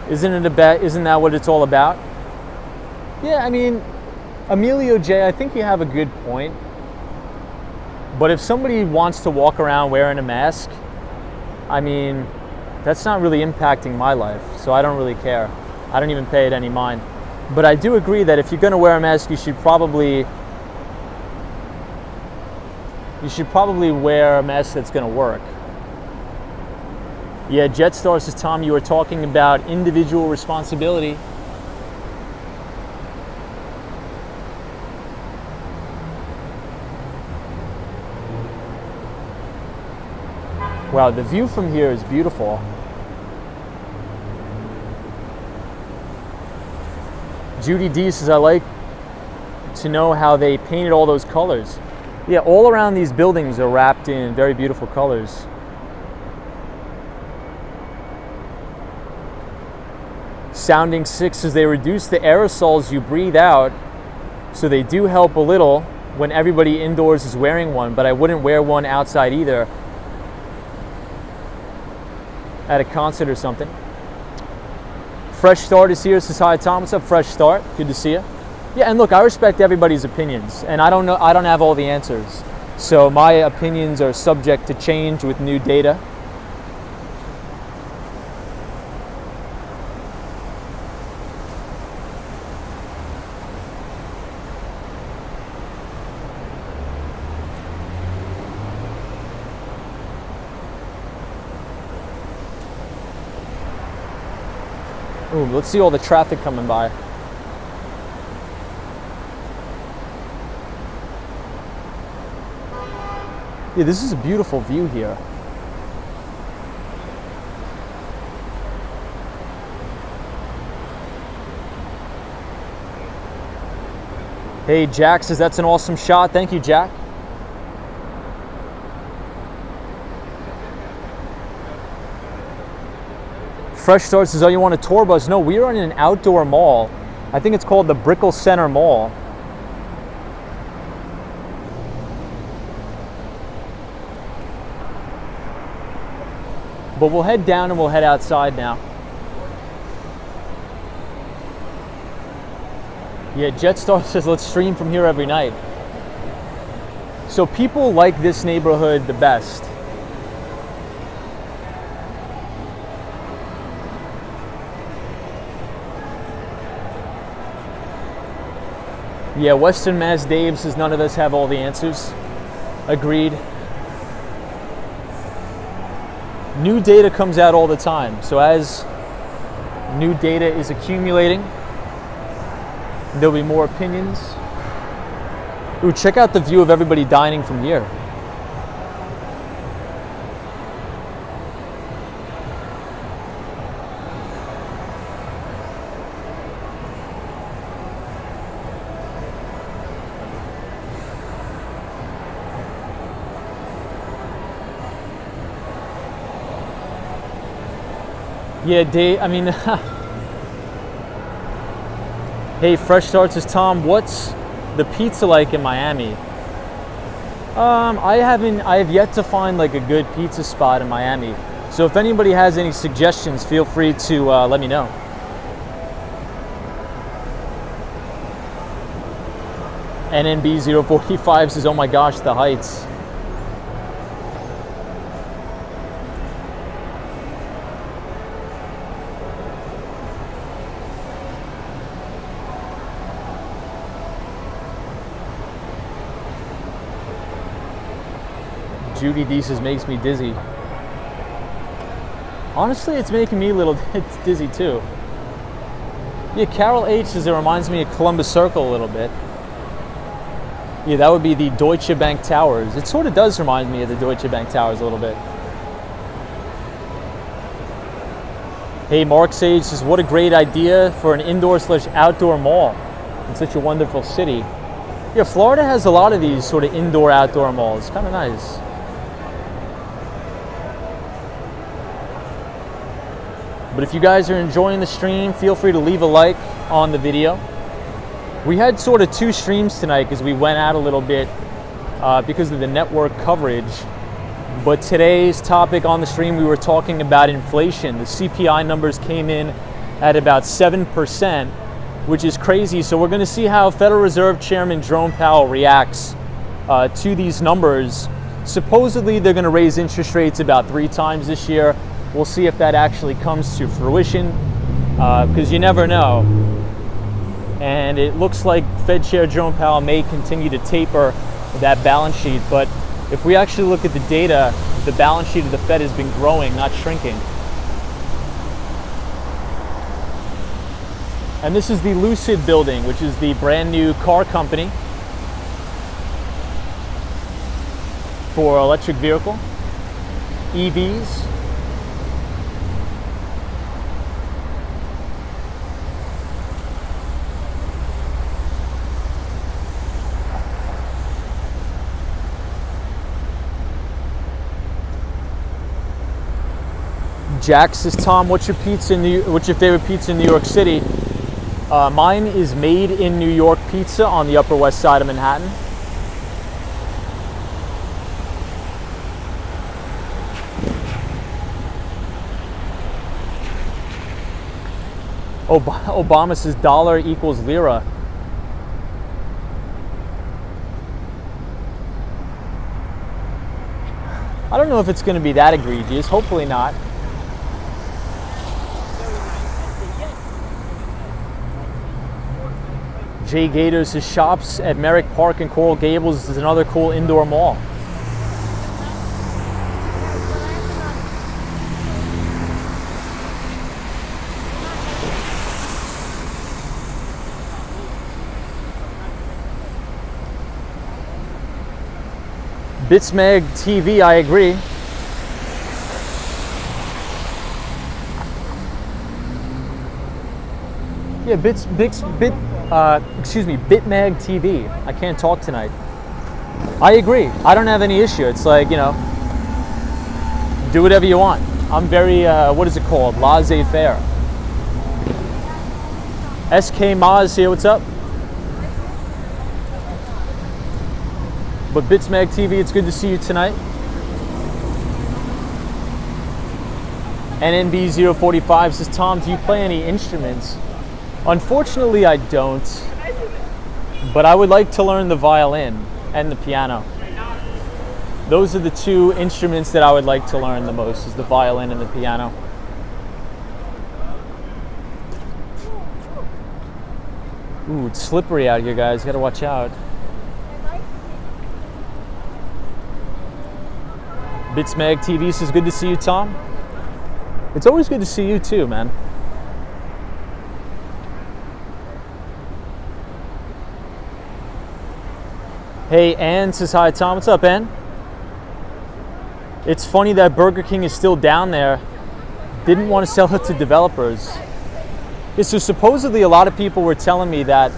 Isn't that what it's all about? Yeah, I mean, Emilio J, I think you have a good point. But if somebody wants to walk around wearing a mask, I mean, that's not really impacting my life, so I don't really care. I don't even pay it any mind. But I do agree that if you're going to wear a mask, you should probably wear a mask that's going to work. Yeah, Jetstar says, Tom, you were talking about individual responsibility. Wow, the view from here is beautiful. Judy D says, I like to know how they painted all those colors. Yeah, all around these buildings are wrapped in very beautiful colors. Sounding 6 says, they reduce the aerosols you breathe out, so they do help a little when everybody indoors is wearing one, but I wouldn't wear one outside either. At a concert or something. Fresh Start is here, says hi Tom. What's up, Fresh Start? Good to see you. Yeah, and look, I respect everybody's opinions, and I don't have all the answers. So my opinions are subject to change with new data. Ooh, let's see all the traffic coming by. Yeah, this is a beautiful view here. Hey, Jack says that's an awesome shot. Thank you, Jack. Fresh Start says, oh, you want a tour bus? No, we are in an outdoor mall. I think it's called the Brickell Center Mall. But we'll head down and we'll head outside now. Yeah, Jetstar says, let's stream from here every night. So people like this neighborhood the best. Yeah, Western Mass Dave says none of us have all the answers. Agreed. New data comes out all the time. So as new data is accumulating, there'll be more opinions. Ooh, check out the view of everybody dining from here. Yeah, Dave, I mean, hey, Fresh Starts is Tom, what's the pizza like in Miami? I have yet to find like a good pizza spot in Miami. So if anybody has any suggestions, feel free to let me know. NNB045 says, oh my gosh, the heights. Judy D says, makes me dizzy. Honestly, it's making me a little dizzy too. Yeah, Carol H says, it reminds me of Columbus Circle a little bit. Yeah, that would be the Deutsche Bank Towers. It sort of does remind me of the Deutsche Bank Towers a little bit. Hey, Mark Sage says, what a great idea for an indoor/outdoor mall in such a wonderful city. Yeah, Florida has a lot of these sort of indoor/outdoor malls. It's kind of nice. But if you guys are enjoying the stream, feel free to leave a like on the video. We had sort of two streams tonight because we went out a little bit because of the network coverage. But today's topic on the stream, we were talking about inflation. The CPI numbers came in at about 7%, which is crazy. So we're going to see how Federal Reserve Chairman Jerome Powell reacts to these numbers. Supposedly, they're going to raise interest rates about 3 times this year. We'll see if that actually comes to fruition, because you never know. And it looks like Fed Chair Jerome Powell may continue to taper that balance sheet. But if we actually look at the data, the balance sheet of the Fed has been growing, not shrinking. And this is the Lucid building, which is the brand new car company for electric vehicle, EVs. Jack says, Tom, what's your favorite pizza in New York City? Mine is Made in New York Pizza on the Upper West Side of Manhattan. Obama says dollar equals lira. I don't know if it's going to be that egregious. Hopefully not. Jay Gator says shops at Merrick Park and Coral Gables is another cool indoor mall. Bitsmag TV, I agree. Yeah, Bitmag TV. I can't talk tonight. I agree. I don't have any issue. It's like, you know, do whatever you want. I'm very, what is it called? Laissez-faire. SK Maz here, what's up? But Bitsmag TV, it's good to see you tonight. NNB045 says, Tom, do you play any instruments? Unfortunately, I don't, but I would like to learn the violin and the piano. Those are the two instruments that I would like to learn the most, is the violin and the piano. Ooh, it's slippery out here, guys. You gotta watch out. Bitsmag TV says, good to see you, Tom. It's always good to see you too, man. Hey, Ann says, hi, Tom. What's up, Ann? It's funny that Burger King is still down there. Didn't want to sell it to developers. Yeah, so supposedly a lot of people were telling me that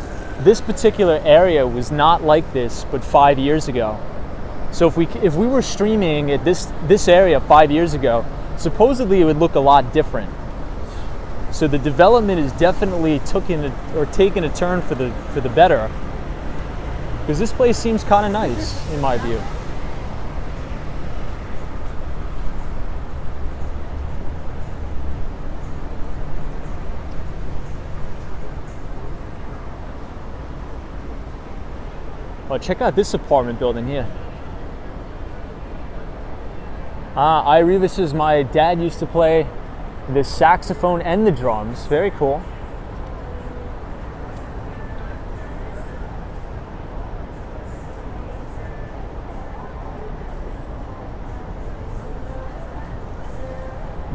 this particular area was not like this, but 5 years ago. So if we were streaming at this area 5 years ago, supposedly it would look a lot different. So the development is definitely taking a turn for the better, because this place seems kind of nice in my view. Oh, check out this apartment building here. Irie says my dad used to play the saxophone and the drums. Very cool.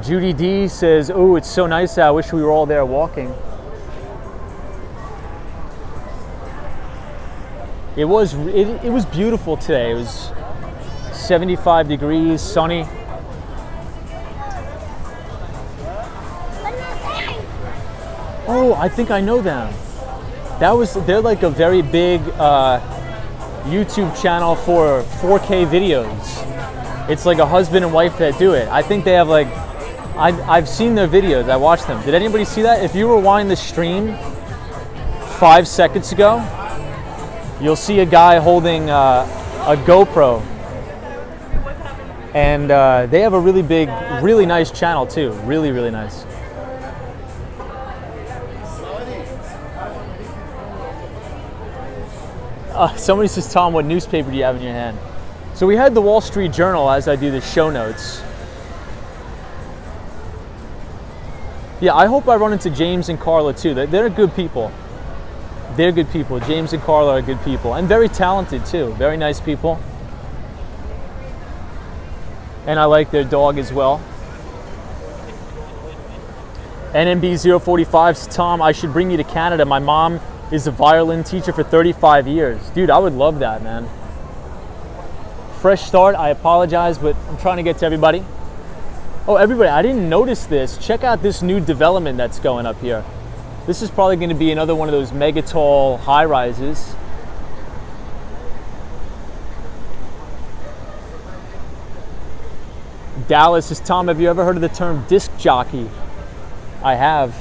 Judy D says, "Oh, it's so nice out. I wish we were all there walking." It was beautiful today. It was 75 degrees, sunny. Oh, I think I know them. They're like a very big YouTube channel for 4K videos. It's like a husband and wife that do it. I think they have like, I've seen their videos. I watched them. Did anybody see that? If you rewind the stream 5 seconds ago, you'll see a guy holding a GoPro, and they have a really big, really nice channel too. Really, really nice. Somebody says, "Tom, what newspaper do you have in your hand?" So we had the Wall Street Journal as I do the show notes. Yeah, I hope I run into James and Carla too. They're good people. They're good people. James and Carla are good people, and very talented too. Very nice people. And I like their dog as well. NMB045 says, "Tom, I should bring you to Canada. My mom is a violin teacher for 35 years. Dude, I would love that, man. Fresh start. I apologize, but I'm trying to get to everybody. Oh, everybody, I didn't notice this. Check out this new development that's going up here. This is probably going to be another one of those mega tall high rises. Dallas says, "Tom, have you ever heard of the term disc jockey?" I have.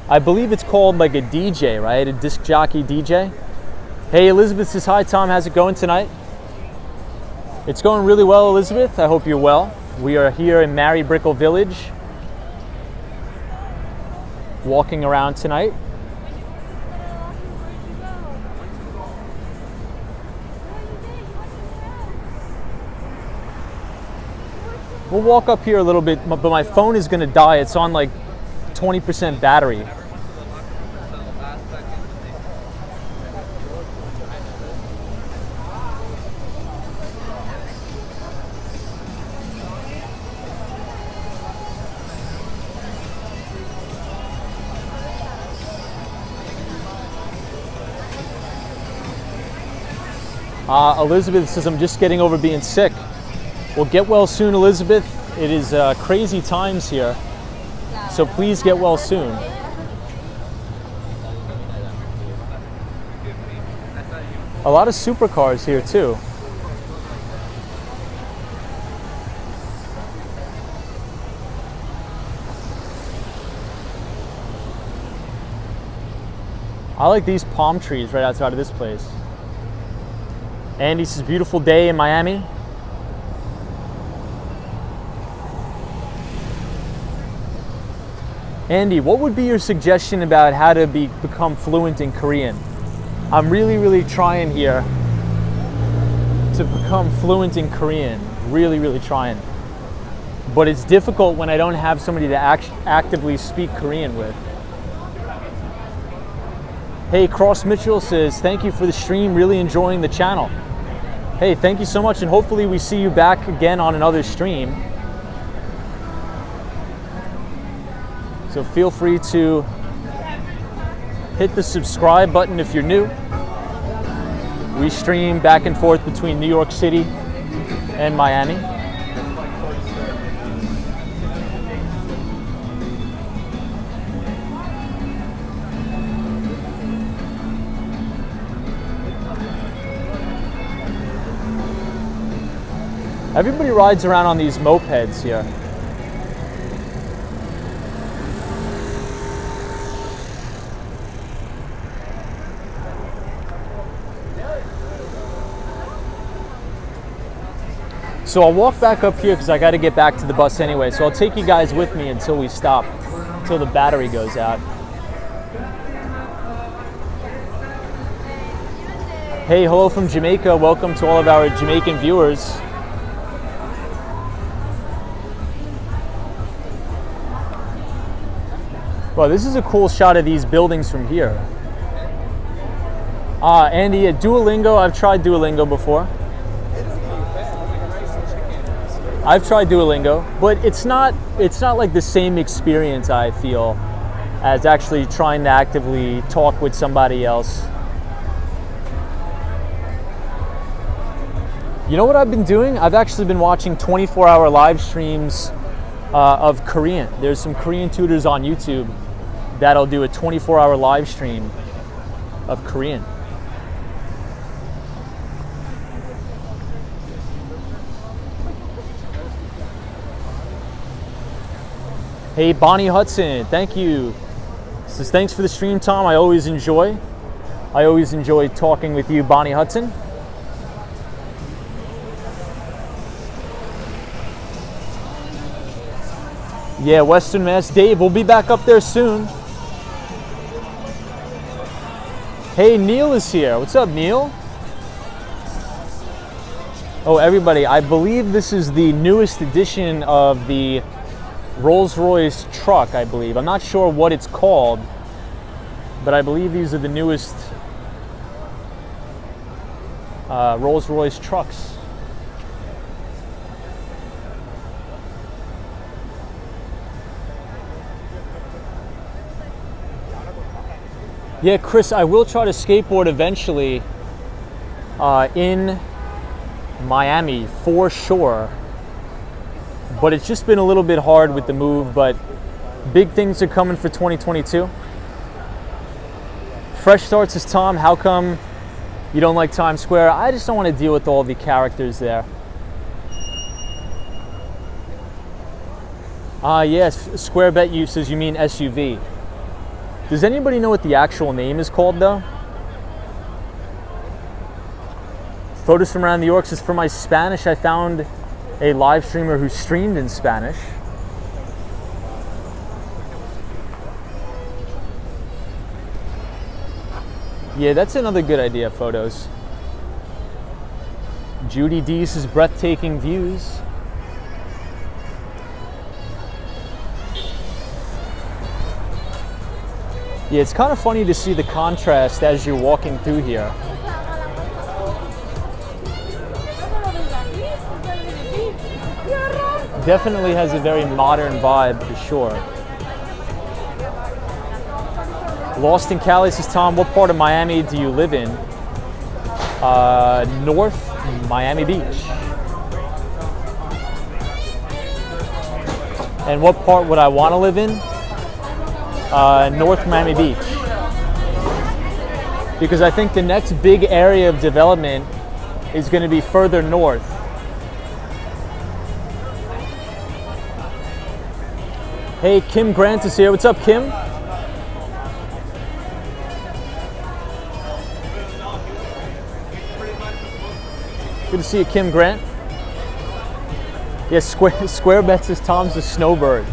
I believe it's called like a DJ, right? A disc jockey DJ. Hey, Elizabeth says, "Hi, Tom. How's it going tonight?" It's going really well, Elizabeth. I hope you're well. We are here in Mary Brickell Village, walking around tonight. We'll walk up here a little bit, but my phone is going to die. It's on like 20% battery. Elizabeth says, "I'm just getting over being sick." Well, get well soon, Elizabeth. It is crazy times here, so please get well soon. A lot of supercars here too. I like these palm trees right outside of this place. Andy says, "Beautiful day in Miami." Andy, what would be your suggestion about how to become fluent in Korean? I'm really trying here to become fluent in Korean. Really trying. But it's difficult when I don't have somebody to actively speak Korean with. Hey, Cross Mitchell says, "Thank you for the stream. Really enjoying the channel." Hey, thank you so much, and hopefully we see you back again on another stream. So feel free to hit the subscribe button if you're new. We stream back and forth between New York City and Miami. Everybody rides around on these mopeds here. So I'll walk back up here because I got to get back to the bus anyway. So I'll take you guys with me until we stop, until the battery goes out. Hey, hello from Jamaica. Welcome to all of our Jamaican viewers. Well, this is a cool shot of these buildings from here. Andy, Duolingo, I've tried Duolingo before. I've tried Duolingo, but it's not like the same experience, I feel, as actually trying to actively talk with somebody else. You know what I've been doing? I've actually been watching 24-hour live streams of Korean. There's some Korean tutors on YouTube that'll do a 24-hour live stream of Korean. Hey, Bonnie Hudson, thank you. Says thanks for the stream, Tom. I always enjoy talking with you, Bonnie Hudson. Yeah, Western Mass. Dave, we'll be back up there soon. Hey, Neil is here. What's up, Neil? Oh, everybody, I believe this is the newest edition of the Rolls-Royce truck, I believe. I'm not sure what it's called, but I believe these are the newest Rolls-Royce trucks. Yeah, Chris, I will try to skateboard eventually in Miami for sure. But it's just been a little bit hard with the move, but big things are coming for 2022. Fresh starts is Tom. How come you don't like Times Square? I just don't want to deal with all the characters there. Yes, Square Bet you says you mean SUV. Does anybody know what the actual name is called though? Photos from around New York says for my Spanish, I found a live streamer who streamed in Spanish. Yeah, that's another good idea, photos. Judy D says breathtaking views. Yeah, it's kind of funny to see the contrast as you're walking through here. Definitely has a very modern vibe for sure. Lost in Cali says, Tom, what part of Miami do you live in? North Miami Beach. And what part would I want to live in? North Miami Beach. Because I think the next big area of development is going to be further north. Hey, Kim Grant is here. What's up, Kim? Good to see you, Kim Grant. Yes, Square Bet says Tom's a snowbird.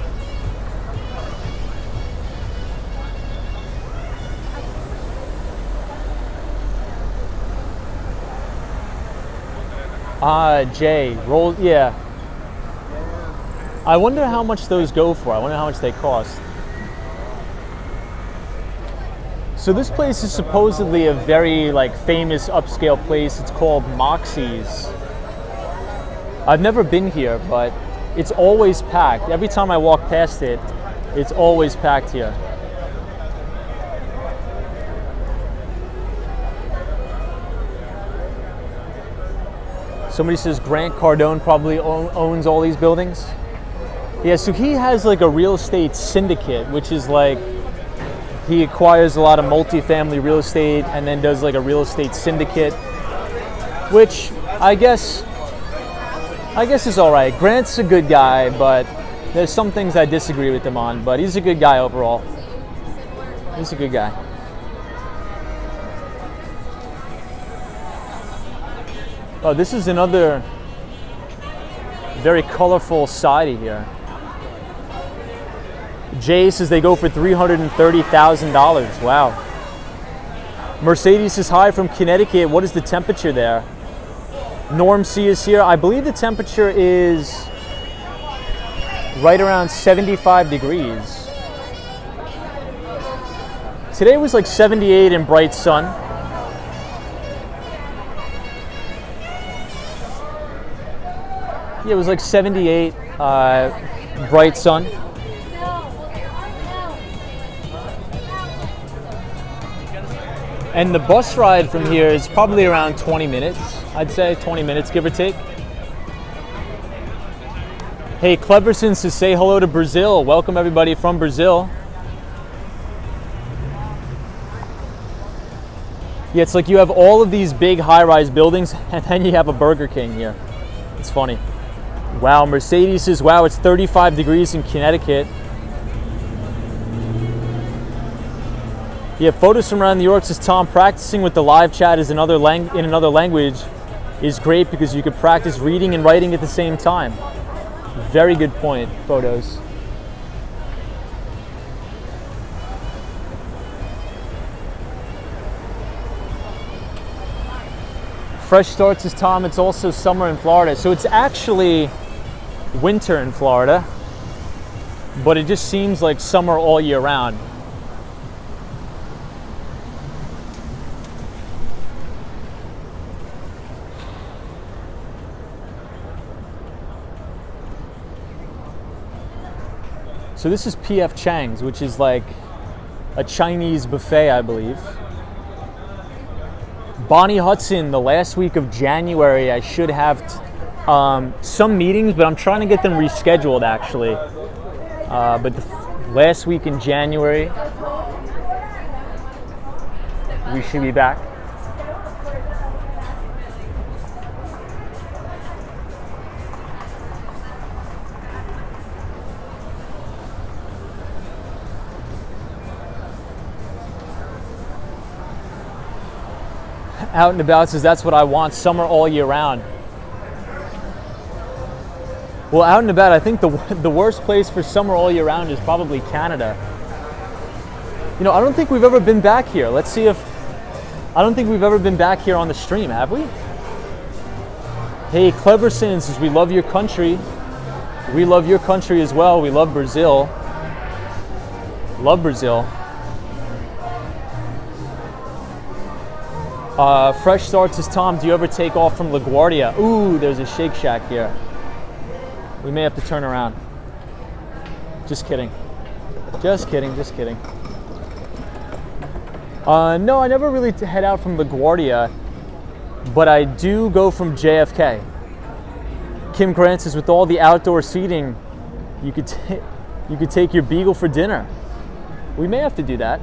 Jay, roll, yeah. I wonder how much those go for. I wonder how much they cost. So this place is supposedly a very famous upscale place. It's called Moxie's. I've never been here, but it's always packed. Every time I walk past it, it's always packed here. Somebody says Grant Cardone probably owns all these buildings. Yeah, so he has a real estate syndicate, which is he acquires a lot of multifamily real estate and then does a real estate syndicate, which I guess is all right. Grant's a good guy, but there's some things I disagree with him on, but he's a good guy overall. He's a good guy. Oh, this is another Very colorful sidey here. Jay says they go for $330,000. Wow. Mercedes says hi from Connecticut. What is the temperature there? Norm C is here. I believe the temperature is right around 75 degrees. Today was like 78 in bright sun. Yeah, it was like 78 bright sun. And the bus ride from here is probably around 20 minutes. I'd say 20 minutes, give or take. Hey, Cleverson says say hello to Brazil. Welcome everybody from Brazil. Yeah, it's like you have all of these big high-rise buildings and then you have a Burger King here. It's funny. Wow, Mercedes says, wow, it's 35 degrees in Connecticut. Yeah, photos from around New York says Tom, practicing with the live chat is in another language is great because you could practice reading and writing at the same time. Very good point, photos. Fresh start says Tom, it's also summer in Florida. So it's actually winter in Florida, but it just seems like summer all year round. So this is P.F. Chang's, which is like a Chinese buffet, I believe. Bonnie Hudson, the last week of January, I should have some meetings, but I'm trying to get them rescheduled actually. But the last week in January, we should be back. Out and About says that's what I want, summer all year round. Well, Out and About, I think the worst place for summer all year round is probably Canada. You know, I don't think we've ever been back here. Let's see if, I don't think we've ever been back here on the stream, have we? Hey, Cleverson says we love your country. We love your country as well. We love Brazil. Love Brazil. Fresh Start says, Tom, do you ever take off from LaGuardia? Ooh, there's a Shake Shack here. We may have to turn around. Just kidding. Just kidding, just kidding. No, I never really head out from LaGuardia, but I do go from JFK. Kim Grant says, with all the outdoor seating, you could take your beagle for dinner. We may have to do that.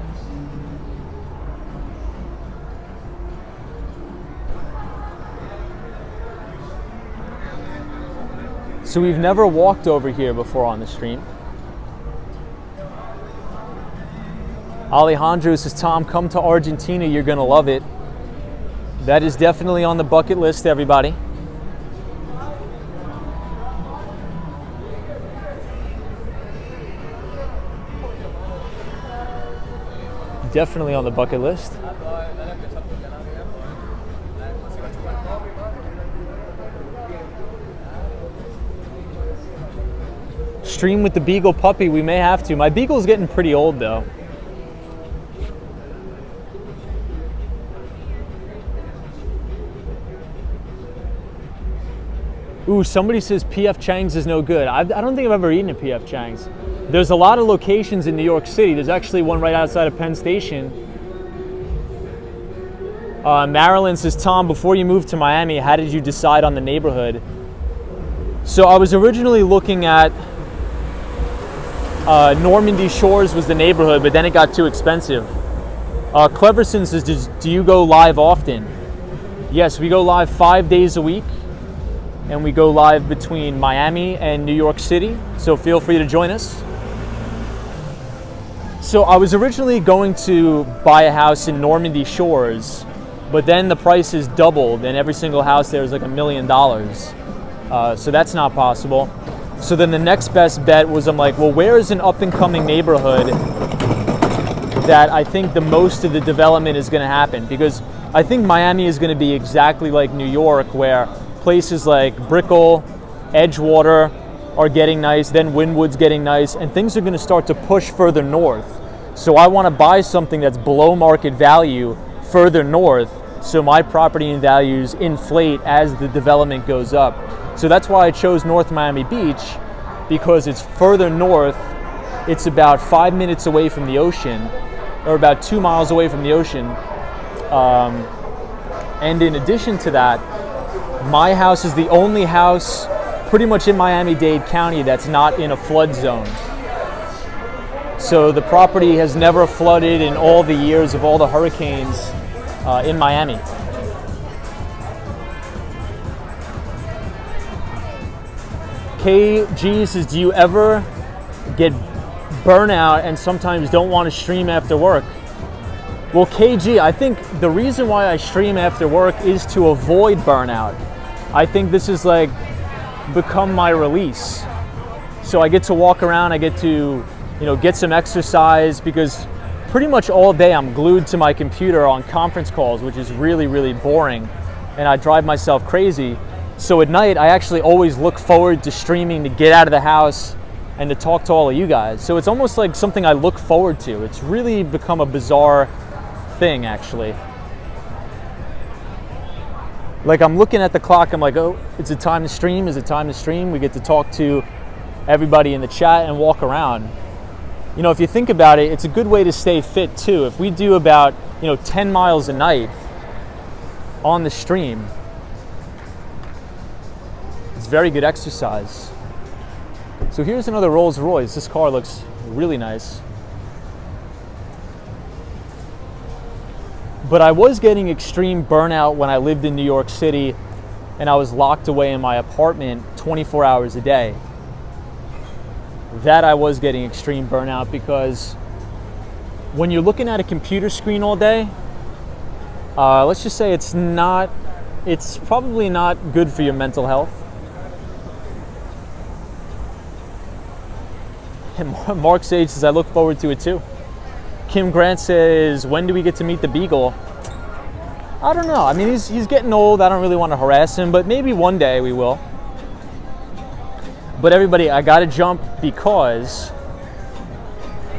So we've never walked over here before on the stream. Alejandro says, Tom, come to Argentina, you're gonna love it. That is definitely on the bucket list, everybody. Definitely on the bucket list. Stream with the Beagle puppy, we may have to. My Beagle's getting pretty old though. Ooh, somebody says P.F. Chang's is no good. I don't think I've ever eaten at P.F. Chang's. There's a lot of locations in New York City. There's actually one right outside of Penn Station. Marilyn says, Tom, before you moved to Miami, how did you decide on the neighborhood? So I was originally looking at Normandy Shores was the neighborhood, but then it got too expensive. Cleverson says, do you go live often? Yes, we go live 5 days a week, and we go live between Miami and New York City, so feel free to join us. So I was originally going to buy a house in Normandy Shores, but then the prices doubled, and every single house there is like $1 million. So that's not possible. So then the next best bet was, I'm like, well, where is an up and coming neighborhood that I think the most of the development is going to happen? Because I think Miami is going to be exactly like New York, where places like Brickell, Edgewater are getting nice, then Wynwood's getting nice, and things are going to start to push further north. So I want to buy something that's below market value further north, so my property and values inflate as the development goes up. So that's why I chose North Miami Beach, because it's further north. It's about 5 minutes away from the ocean, or about 2 miles away from the ocean. And in addition to that, my house is the only house pretty much in Miami-Dade County that's not in a flood zone. So the property has never flooded in all the years of all the hurricanes in Miami. KG says, do you ever get burnout and sometimes don't want to stream after work? Well, KG, I think the reason why I stream after work is to avoid burnout. I think this is like become my release. So I get to walk around, I get to, get some exercise, because pretty much all day I'm glued to my computer on conference calls, which is really, really boring, and I drive myself crazy. So at night, I actually always look forward to streaming to get out of the house and to talk to all of you guys. So it's almost like something I look forward to. It's really become a bizarre thing, actually. Like, I'm looking at the clock, I'm like, oh, it's a time to stream, is it time to stream? We get to talk to everybody in the chat and walk around. If you think about it, it's a good way to stay fit too. If we do about, 10 miles a night on the stream, it's very good exercise. So here's another Rolls Royce. This car looks really nice. But I was getting extreme burnout when I lived in New York City and I was locked away in my apartment 24 hours a day. That I was getting extreme burnout, because when you're looking at a computer screen all day, let's just say it's probably not good for your mental health. And Mark Sage says, I look forward to it too. Kim Grant says, when do we get to meet the Beagle? I don't know. I mean, he's getting old. I don't really want to harass him, but maybe one day we will. But everybody, I got to jump because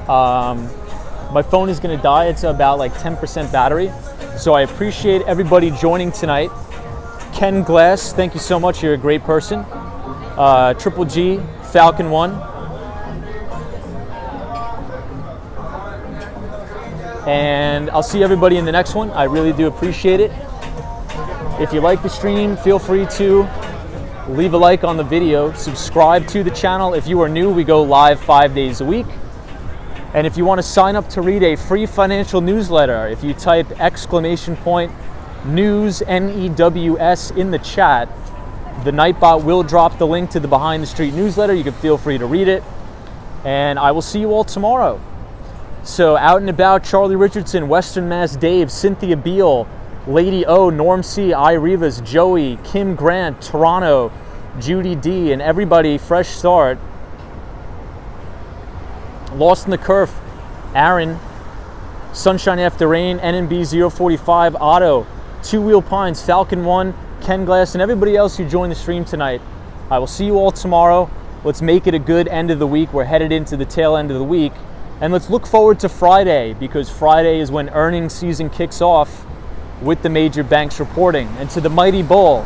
my phone is going to die. It's about like 10% battery. So I appreciate everybody joining tonight. Ken Glass, thank you so much. You're a great person. Triple G, Falcon 1. And I'll see everybody in the next one. I really do appreciate it. If you like the stream, feel free to leave a like on the video. Subscribe to the channel. If you are new, we go live 5 days a week. And if you want to sign up to read a free financial newsletter, if you type !news, N-E-W-S, in the chat, the Nightbot will drop the link to the Behind the Street newsletter. You can feel free to read it. And I will see you all tomorrow. So out and about, Charlie Richardson, Western Mass Dave, Cynthia Beal, Lady O, Norm C, I Rivas, Joey, Kim Grant, Toronto, Judy D, and everybody, fresh start. Lost in the Curve, Aaron, Sunshine After Rain, NNB 045, Otto, Two Wheel Pines, Falcon 1, Ken Glass, and everybody else who joined the stream tonight. I will see you all tomorrow. Let's make it a good end of the week. We're headed into the tail end of the week. And let's look forward to Friday, because Friday is when earnings season kicks off with the major banks reporting. And to the mighty bull,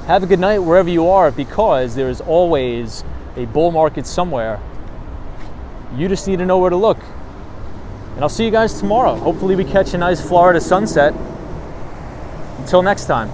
have a good night wherever you are, because there is always a bull market somewhere. You just need to know where to look. And I'll see you guys tomorrow. Hopefully we catch a nice Florida sunset. Until next time.